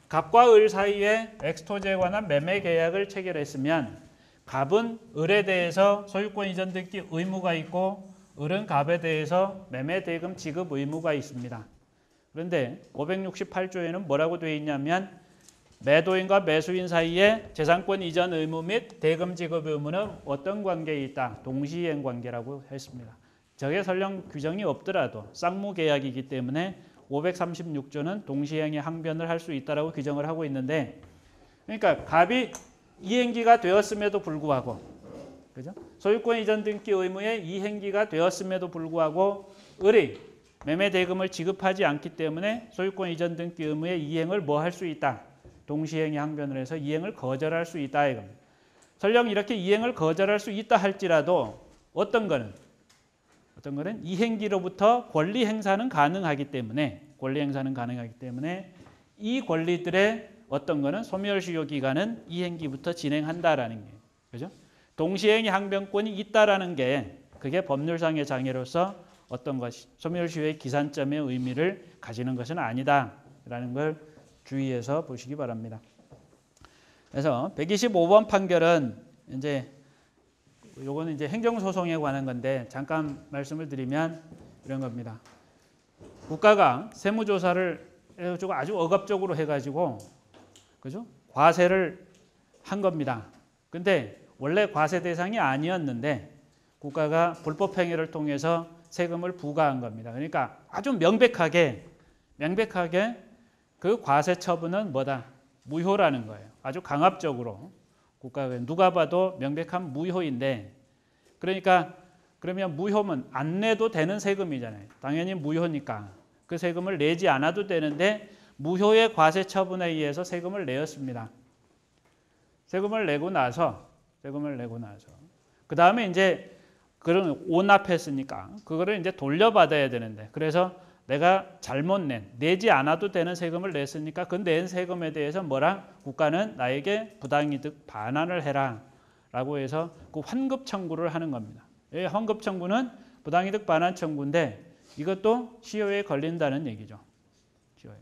갑과 을 사이에 엑스토제에 관한 매매 계약을 체결했으면 갑은 을에 대해서 소유권 이전 등기 의무가 있고 을은 갑에 대해서 매매 대금 지급 의무가 있습니다. 그런데 568조에는 뭐라고 되어 있냐면 매도인과 매수인 사이에 재산권 이전 의무 및 대금 지급 의무는 어떤 관계에 있다? 동시이행 관계라고 했습니다. 저게 설령 규정이 없더라도 쌍무 계약이기 때문에 536조는 동시이행의 항변을 할 수 있다라고 규정을 하고 있는데 그러니까 갑이 이행기가 되었음에도 불구하고 그죠? 소유권 이전 등기 의무의 이행기가 되었음에도 불구하고 을이 매매 대금을 지급하지 않기 때문에 소유권 이전 등기 의무의 이행을 뭐 할 수 있다? 동시행의 항변을 해서 이행을 거절할 수 있다 이겁니다. 설령 이렇게 이행을 거절할 수 있다 할지라도 어떤 거는 이행기로부터 권리 행사는 가능하기 때문에 이 권리들의 어떤 거는 소멸시효 기간은 이행기부터 진행한다라는 게 그죠? 동시행의 항변권이 있다라는 게 그게 법률상의 장애로서 어떤 것이 소멸시효의 기산점의 의미를 가지는 것은 아니다라는 걸 주의해서 보시기 바랍니다. 그래서 125번 판결은 이제 요거는 이제 행정소송에 관한 건데 잠깐 말씀을 드리면 이런 겁니다. 국가가 세무조사를 아주 억압적으로 해가지고 그죠? 과세를 한 겁니다. 근데 원래 과세 대상이 아니었는데 국가가 불법행위를 통해서 세금을 부과한 겁니다. 그러니까 아주 명백하게 그 과세 처분은 뭐다? 무효라는 거예요. 아주 강압적으로 국가가 누가 봐도 명백한 무효인데 그러니까 그러면 무효면 안 내도 되는 세금이잖아요. 당연히 무효니까 그 세금을 내지 않아도 되는데 무효의 과세 처분에 의해서 세금을 내었습니다. 세금을 내고 나서 그 다음에 이제 그런 오납했으니까 그거를 이제 돌려받아야 되는데, 그래서 내가 잘못 내지 않아도 되는 세금을 냈으니까 그 낸 세금에 대해서 뭐라? 국가는 나에게 부당이득 반환을 해라 라고 해서 그 환급 청구를 하는 겁니다. 이 환급 청구는 부당이득 반환 청구인데 이것도 시효에 걸린다는 얘기죠. 시효에.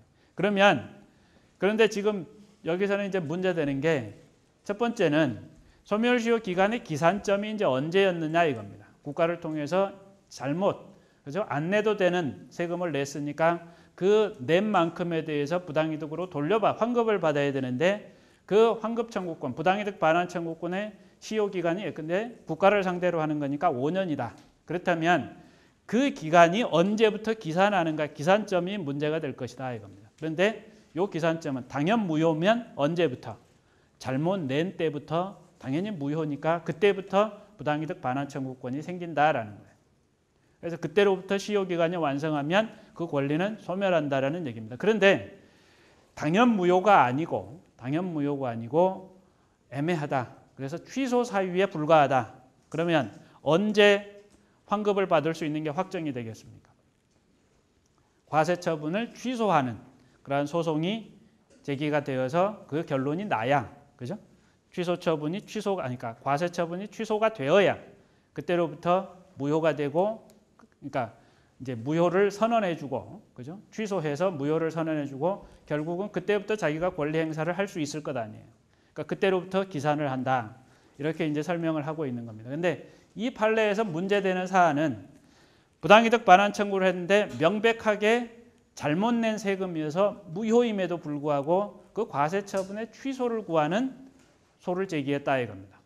그런데 지금 여기서는 이제 문제되는 게, 첫 번째는 소멸시효 기간의 기산점이 이제 언제였느냐 이겁니다. 국가를 통해서 잘못, 그죠? 안 내도 되는 세금을 냈으니까 그 낸 만큼에 대해서 부당이득으로 환급을 받아야 되는데, 그 환급 청구권, 부당이득 반환 청구권의 시효 기간이 근데 국가를 상대로 하는 거니까 5년이다. 그렇다면 그 기간이 언제부터 기산하는가, 기산점이 문제가 될 것이다 이겁니다. 그런데 이 기산점은 당연 무효면 언제부터? 잘못 낸 때부터 당연히 무효니까 그때부터 부당이득 반환 청구권이 생긴다라는 거예요. 그래서 그때로부터 시효기간이 완성하면 그 권리는 소멸한다라는 얘기입니다. 그런데 당연 무효가 아니고 애매하다. 그래서 취소 사유에 불과하다. 그러면 언제 환급을 받을 수 있는 게 확정이 되겠습니까? 과세 처분을 취소하는 그러한 소송이 제기가 되어서 그 결론이 나야, 그죠? 취소 처분이 과세 처분이 취소가 되어야 그때로부터 무효가 되고, 그러니까 이제 무효를 선언해주고, 그죠? 취소해서 무효를 선언해주고 결국은 그때부터 자기가 권리 행사를 할 수 있을 것 아니에요. 그러니까 그때로부터 기산을 한다. 이렇게 이제 설명을 하고 있는 겁니다. 그런데 이 판례에서 문제되는 사안은 부당이득 반환 청구를 했는데 명백하게 잘못 낸 세금이어서 무효임에도 불구하고 그 과세 처분의 취소를 구하는 소를 제기했다 이겁니다.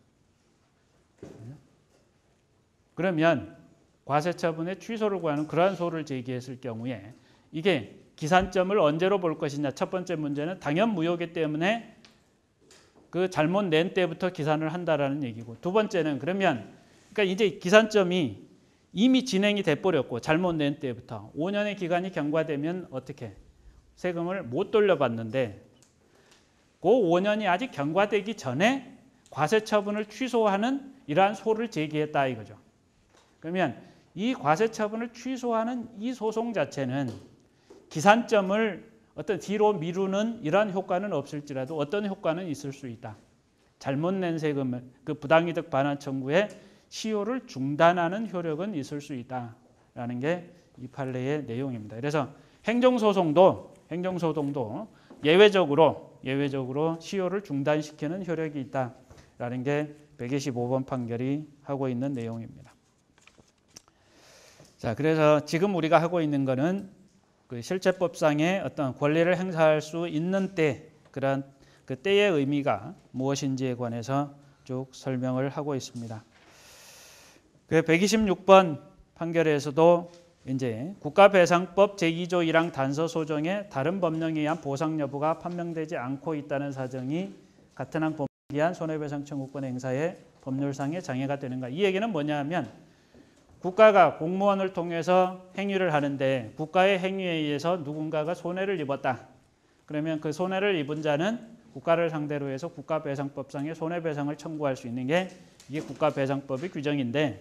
그러면 과세 처분의 취소를 구하는 그러한 소를 제기했을 경우에 이게 기산점을 언제로 볼 것이냐. 첫 번째 문제는 당연 무효이기 때문에 그 잘못 낸 때부터 기산을 한다라는 얘기고, 두 번째는 그러면 그러니까 이제 기산점이 이미 진행이 돼버렸고 잘못 낸 때부터 5년의 기간이 경과되면 어떻게 세금을 못 돌려받는데, 그 5년이 아직 경과되기 전에 과세 처분을 취소하는 이러한 소를 제기했다 이거죠. 그러면 이 과세 처분을 취소하는 이 소송 자체는 기산점을 어떤 뒤로 미루는 이러한 효과는 없을지라도 어떤 효과는 있을 수 있다. 잘못 낸 세금을 그 부당이득 반환 청구의 시효를 중단하는 효력은 있을 수 있다라는 게 이 판례의 내용입니다. 그래서 행정소송도 예외적으로 시효를 중단시키는 효력이 있다라는 게 125번 판결이 하고 있는 내용입니다. 자, 그래서 지금 우리가 하고 있는 거는 그 실제법상의 어떤 권리를 행사할 수 있는 때, 그러한 그 때의 의미가 무엇인지에 관해서 쭉 설명을 하고 있습니다. 그 126번 판결에서도 이제 국가배상법 제2조 1항 단서 소정에 다른 법령에 의한 보상 여부가 판명되지 않고 있다는 사정이 같은 항 법령에 의한 손해배상 청구권 행사에 법률상의 장애가 되는가. 이 얘기는 뭐냐 하면 국가가 공무원을 통해서 행위를 하는데 국가의 행위에 의해서 누군가가 손해를 입었다. 그러면 그 손해를 입은 자는 국가를 상대로 해서 국가배상법상의 손해배상을 청구할 수 있는 게 이게 국가배상법의 규정인데,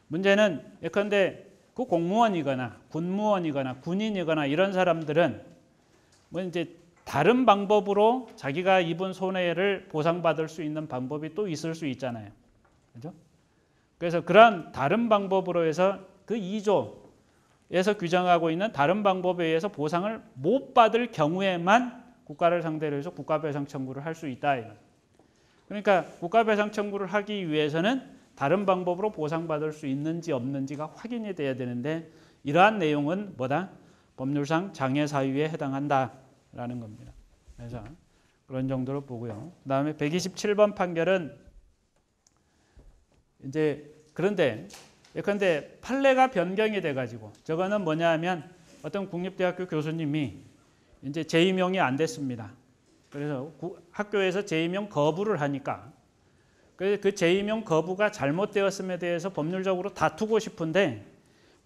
문제는 예컨대 그 공무원이거나 군무원이거나 군인이거나 이런 사람들은 뭐 이제 다른 방법으로 자기가 입은 손해를 보상받을 수 있는 방법이 또 있을 수 있잖아요. 그죠? 그래서 그러한 다른 방법으로 해서 그 2조에서 규정하고 있는 다른 방법에 의해서 보상을 못 받을 경우에만 국가를 상대로 해서 국가배상 청구를 할 수 있다. 그러니까 국가배상 청구를 하기 위해서는 다른 방법으로 보상받을 수 있는지 없는지가 확인이 돼야 되는데, 이러한 내용은 뭐다? 법률상 장애 사유에 해당한다라는 겁니다. 그래서 그런 정도로 보고요. 그다음에 127번 판결은 이제 그런데 예컨대 판례가 변경이 돼가지고, 저거는 뭐냐하면 어떤 국립대학교 교수님이 이제 재임용이 안 됐습니다. 그래서 학교에서 재임용 거부를 하니까 그 재임용 거부가 잘못되었음에 대해서 법률적으로 다투고 싶은데,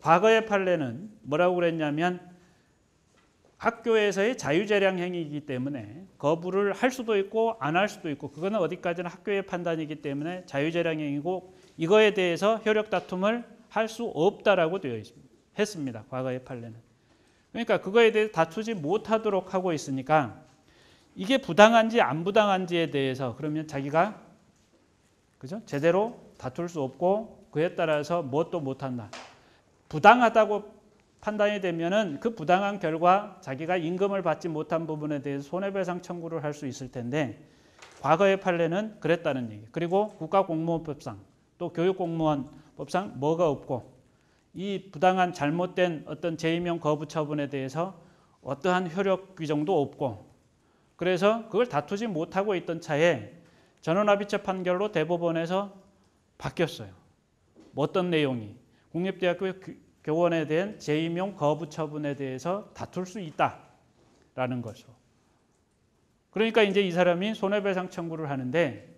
과거의 판례는 뭐라고 그랬냐면 학교에서의 자유재량 행위이기 때문에 거부를 할 수도 있고 안 할 수도 있고 그거는 어디까지나 학교의 판단이기 때문에 자유재량 행위고 이거에 대해서 효력 다툼을 할 수 없다라고 되어 있습니다. 했습니다. 과거의 판례는. 그러니까 그거에 대해 다투지 못하도록 하고 있으니까 이게 부당한지 안 부당한지에 대해서 그러면 자기가 그죠? 제대로 다툴 수 없고 그에 따라서 뭣도 못한다. 부당하다고 판단이 되면은 그 부당한 결과 자기가 임금을 받지 못한 부분에 대해서 손해배상 청구를 할 수 있을 텐데 과거의 판례는 그랬다는 얘기. 그리고 국가공무원법상 또 교육공무원법상 뭐가 없고 이 부당한 잘못된 어떤 재임용 거부 처분에 대해서 어떠한 효력 규정도 없고 그래서 그걸 다투지 못하고 있던 차에 전원합의체 판결로 대법원에서 바뀌었어요. 어떤 내용이 국립대학교 교원에 대한 재임용 거부 처분에 대해서 다툴 수 있다라는 거죠. 그러니까 이제 이 사람이 손해배상 청구를 하는데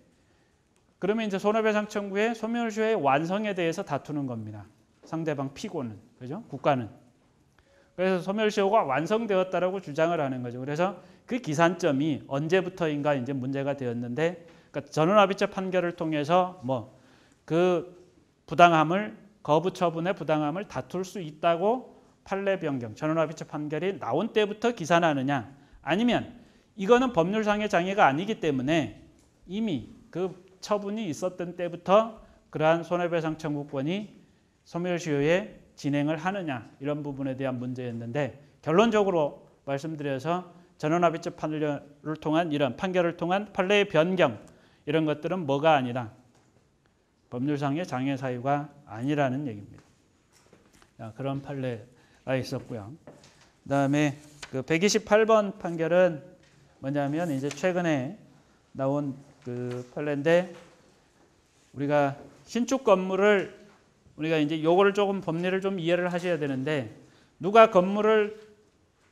그러면 이제 손해배상 청구의 소멸시효의 완성에 대해서 다투는 겁니다. 상대방 피고는 그죠? 국가는. 그래서 소멸시효가 완성되었다라고 주장을 하는 거죠. 그래서 그 기산점이 언제부터인가 이제 문제가 되었는데 그러니까 전원합의체 판결을 통해서 뭐 그 부당함을 거부 처분의 부당함을 다툴 수 있다고 판례 변경, 전원합의체 판결이 나온 때부터 기산하느냐 아니면 이거는 법률상의 장애가 아니기 때문에 이미 그 처분이 있었던 때부터 그러한 손해배상 청구권이 소멸시효에 진행을 하느냐 이런 부분에 대한 문제였는데 결론적으로 말씀드려서 전원합의체 판결을 통한 이런 판결을 통한 판례의 변경 이런 것들은 뭐가 아니라 법률상의 장애 사유가 아니라는 얘기입니다. 그런 판례가 있었고요. 그다음에 그 128번 판결은 뭐냐면 이제 최근에 나온 그 판례인데 우리가 신축 건물을 우리가 이제 요거를 조금 법리를 좀 이해를 하셔야 되는데 누가 건물을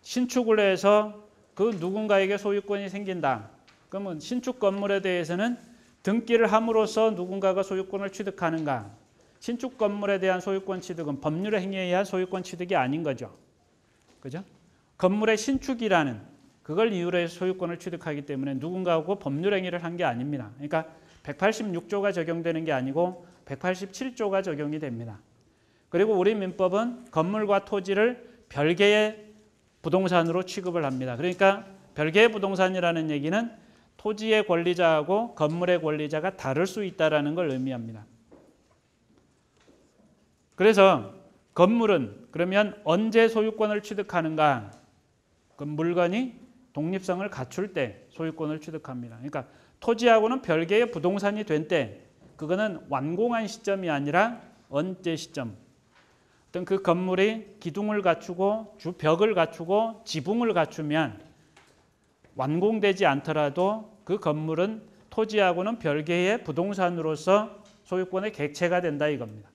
신축을 해서 그 누군가에게 소유권이 생긴다. 그러면 신축 건물에 대해서는 등기를 함으로써 누군가가 소유권을 취득하는가? 신축 건물에 대한 소유권 취득은 법률의 행위에 의한 소유권 취득이 아닌 거죠. 그죠? 건물의 신축이라는 그걸 이유로 해서 소유권을 취득하기 때문에 누군가하고 법률 행위를 한 게 아닙니다. 그러니까 186조가 적용되는 게 아니고 187조가 적용이 됩니다. 그리고 우리 민법은 건물과 토지를 별개의 부동산으로 취급을 합니다. 그러니까 별개의 부동산이라는 얘기는 토지의 권리자하고 건물의 권리자가 다를 수 있다는 걸 의미합니다. 그래서 건물은 그러면 언제 소유권을 취득하는가? 그 물건이 독립성을 갖출 때 소유권을 취득합니다. 그러니까 토지하고는 별개의 부동산이 된 때 그거는 완공한 시점이 아니라 언제 시점. 어떤 그 건물이 기둥을 갖추고 주벽을 갖추고 지붕을 갖추면 완공되지 않더라도 그 건물은 토지하고는 별개의 부동산으로서 소유권의 객체가 된다 이겁니다.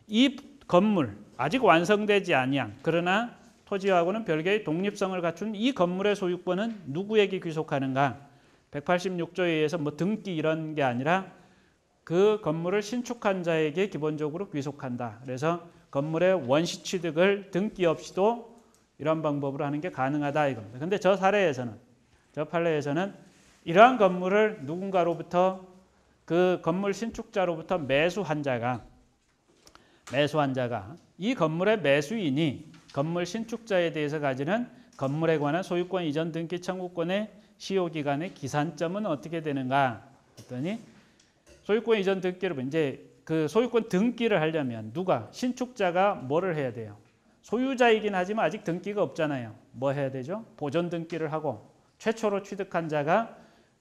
이 건물 아직 완성되지 아니한 그러나 토지하고는 별개의 독립성을 갖춘 이 건물의 소유권은 누구에게 귀속하는가? 186조에 의해서 뭐 등기 이런 게 아니라 그 건물을 신축한 자에게 기본적으로 귀속한다. 그래서 건물의 원시 취득을 등기 없이도 이런 방법으로 하는 게 가능하다 이겁니다. 그런데 저 사례에서는 저 판례에서는 이러한 건물을 누군가로부터 그 건물 신축자로부터 매수한 자가 이 건물의 매수인이 건물 신축자에 대해서 가지는 건물에 관한 소유권 이전 등기 청구권의 시효기간의 기산점은 어떻게 되는가 했더니 소유권 이전 등기를 이제 그 소유권 등기를 하려면 누가 신축자가 뭐를 해야 돼요? 소유자이긴 하지만 아직 등기가 없잖아요. 뭐 해야 되죠? 보존 등기를 하고 최초로 취득한 자가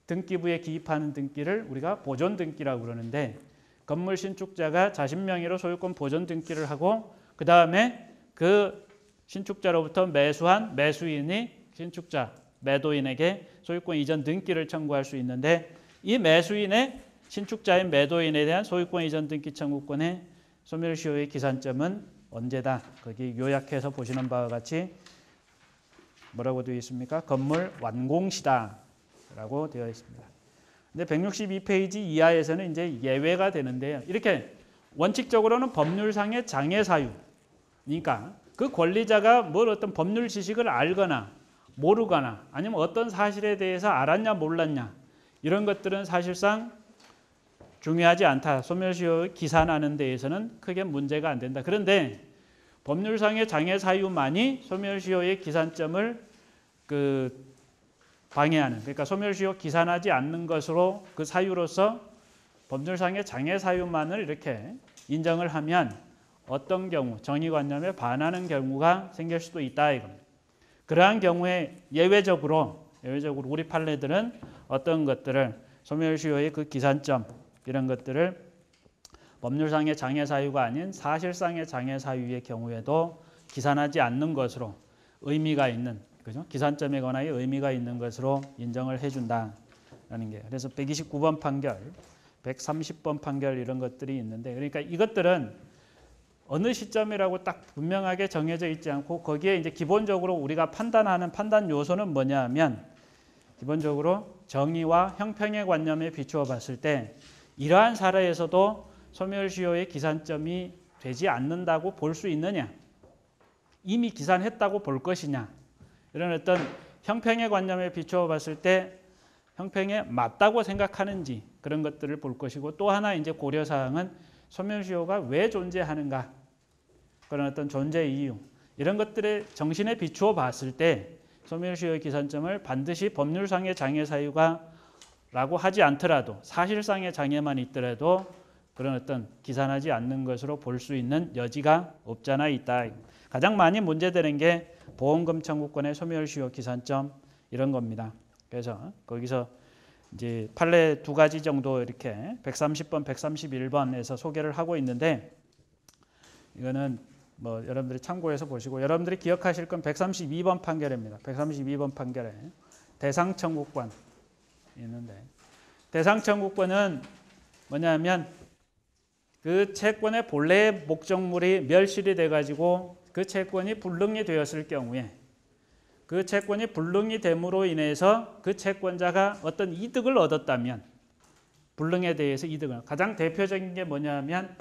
등기부에 기입하는 등기를 우리가 보존 등기라고 그러는데 건물 신축자가 자신 명의로 소유권 보존 등기를 하고 그 다음에 그 신축자로부터 매수한 매수인이 신축자 매도인에게 소유권 이전 등기를 청구할 수 있는데 이 매수인의 신축자인 매도인에 대한 소유권 이전 등기 청구권의 소멸시효의 기산점은 언제다? 거기 요약해서 보시는 바와 같이 뭐라고 되어 있습니까? 건물 완공시다 라고 되어 있습니다. 근데 162페이지 이하에서는 이제 예외가 되는데요. 이렇게 원칙적으로는 법률상의 장애 사유 그러니까 그 권리자가 뭘 어떤 법률 지식을 알거나 모르거나 아니면 어떤 사실에 대해서 알았냐 몰랐냐 이런 것들은 사실상 중요하지 않다. 소멸시효 기산하는 데에서는 크게 문제가 안 된다. 그런데 법률상의 장애 사유만이 소멸시효의 기산점을 방해하는, 그러니까 소멸시효 기산하지 않는 것으로 그 사유로서 법률상의 장애 사유만을 이렇게 인정을 하면 어떤 경우 정의관념에 반하는 경우가 생길 수도 있다 이겁니다. 그러한 경우에 예외적으로 우리 판례들은 어떤 것들을 소멸시효의 그 기산점 이런 것들을 법률상의 장애 사유가 아닌 사실상의 장애 사유의 경우에도 기산하지 않는 것으로 의미가 있는, 그죠? 기산점에 관하여 의미가 있는 것으로 인정을 해준다라는 게. 그래서 129번 판결, 130번 판결 이런 것들이 있는데, 그러니까 이것들은 어느 시점이라고 딱 분명하게 정해져 있지 않고 거기에 이제 기본적으로 우리가 판단하는 판단 요소는 뭐냐 하면 기본적으로 정의와 형평의 관념에 비추어 봤을 때 이러한 사례에서도 소멸시효의 기산점이 되지 않는다고 볼 수 있느냐, 이미 기산했다고 볼 것이냐, 이런 어떤 형평의 관념에 비추어 봤을 때 형평에 맞다고 생각하는지 그런 것들을 볼 것이고, 또 하나 이제 고려사항은 소멸시효가 왜 존재하는가, 그런 어떤 존재 이유 이런 것들의 정신에 비추어 봤을 때 소멸시효의 기산점을 반드시 법률상의 장애 사유가 라고 하지 않더라도 사실상의 장애만 있더라도 그런 어떤 기산하지 않는 것으로 볼 수 있는 여지가 없잖아 있다. 가장 많이 문제되는 게 보험금 청구권의 소멸시효 기산점 이런 겁니다. 그래서 거기서 이제 판례 두 가지 정도 이렇게 130번, 131번에서 소개를 하고 있는데, 이거는 뭐 여러분들이 참고해서 보시고, 여러분들이 기억하실 건 132번 판결입니다. 132번 판결에 대상 청구권 있는데, 대상 청구권은 뭐냐면 그 채권의 본래의 목적물이 멸실이 돼가지고 그 채권이 불능이 되었을 경우에 그 채권이 불능이 됨으로 인해서 그 채권자가 어떤 이득을 얻었다면, 불능에 대해서 이득을, 가장 대표적인 게 뭐냐면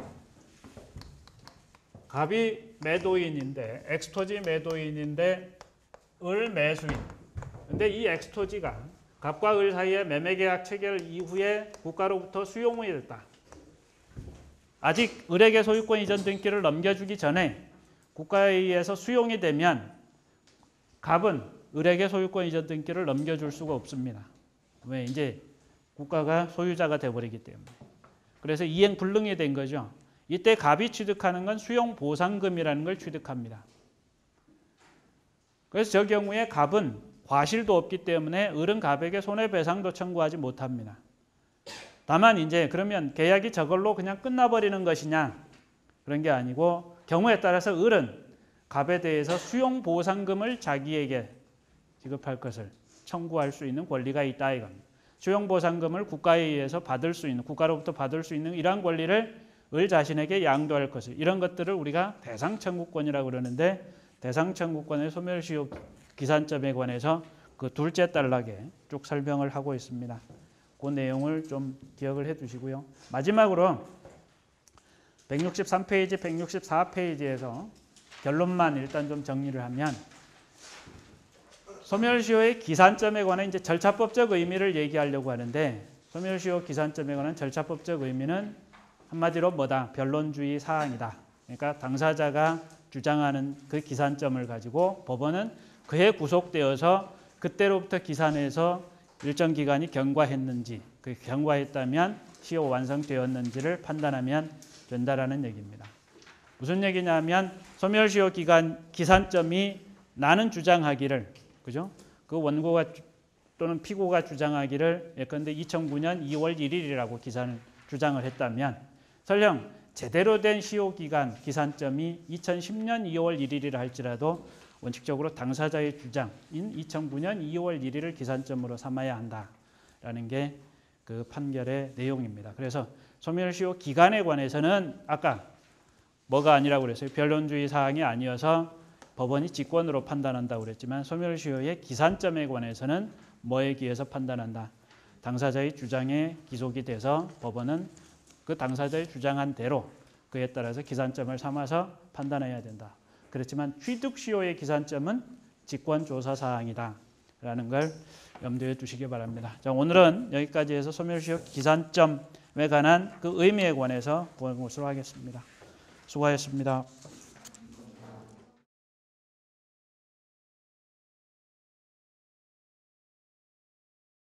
갑이 매도인인데, 엑스토지 매도인인데 을 매수인. 근데 이 엑스토지가 갑과 을 사이에 매매계약 체결 이후에 국가로부터 수용이 됐다. 아직 을에게 소유권 이전 등기를 넘겨주기 전에 국가에 의해서 수용이 되면 갑은 을에게 소유권 이전 등기를 넘겨줄 수가 없습니다. 왜? 이제 국가가 소유자가 돼버리기 때문에. 그래서 이행 불능이 된 거죠. 이때 갑이 취득하는 건 수용 보상금이라는 걸 취득합니다. 그래서 저 경우에 갑은 과실도 없기 때문에 을은 갑에게 손해배상도 청구하지 못합니다. 다만 이제 그러면 계약이 저걸로 그냥 끝나버리는 것이냐, 그런 게 아니고 경우에 따라서 을은 갑에 대해서 수용 보상금을 자기에게 지급할 것을 청구할 수 있는 권리가 있다 이겁니다. 수용 보상금을 국가에 의해서 받을 수 있는, 국가로부터 받을 수 있는 이러한 권리를 을 자신에게 양도할 것을, 이런 것들을 우리가 대상 청구권이라고 그러는데, 대상 청구권의 소멸시효 기산점에 관해서 그 둘째 단락에 쭉 설명을 하고 있습니다. 그 내용을 좀 기억을 해 두시고요. 마지막으로 163페이지, 164페이지에서 결론만 일단 좀 정리를 하면, 소멸시효의 기산점에 관한 이제 절차법적 의미를 얘기하려고 하는데, 소멸시효 기산점에 관한 절차법적 의미는 한마디로 뭐다? 변론주의 사항이다. 그러니까 당사자가 주장하는 그 기산점을 가지고 법원은 그에 구속되어서 그때로부터 기산해서 일정 기간이 경과했는지, 그 경과했다면 시효 완성되었는지를 판단하면 된다라는 얘기입니다. 무슨 얘기냐면 소멸시효 기산점이 나는 주장하기를, 그죠? 그 원고가 또는 피고가 주장하기를 예컨대 2009년 2월 1일이라고 주장을 했다면, 설령 제대로 된 시효 기간 기산점이 2010년 2월 1일이라 할지라도 원칙적으로 당사자의 주장인 2009년 2월 1일을 기산점으로 삼아야 한다라는 게 그 판결의 내용입니다. 그래서 소멸시효 기간에 관해서는 아까 뭐가 아니라고 그랬어요? 변론주의 사항이 아니어서 법원이 직권으로 판단한다고 그랬지만, 소멸시효의 기산점에 관해서는 뭐에 의해서 판단한다? 당사자의 주장에 기속이 돼서 법원은 그 당사자의 주장한 대로 그에 따라서 기산점을 삼아서 판단해야 된다. 그렇지만 취득시효의 기산점은 직권조사 사항이다. 라는 걸 염두에 두시기 바랍니다. 자, 오늘은 여기까지 해서 소멸시효 기산점에 관한 그 의미에 관해서 보는 것으로 하겠습니다. 수고하셨습니다.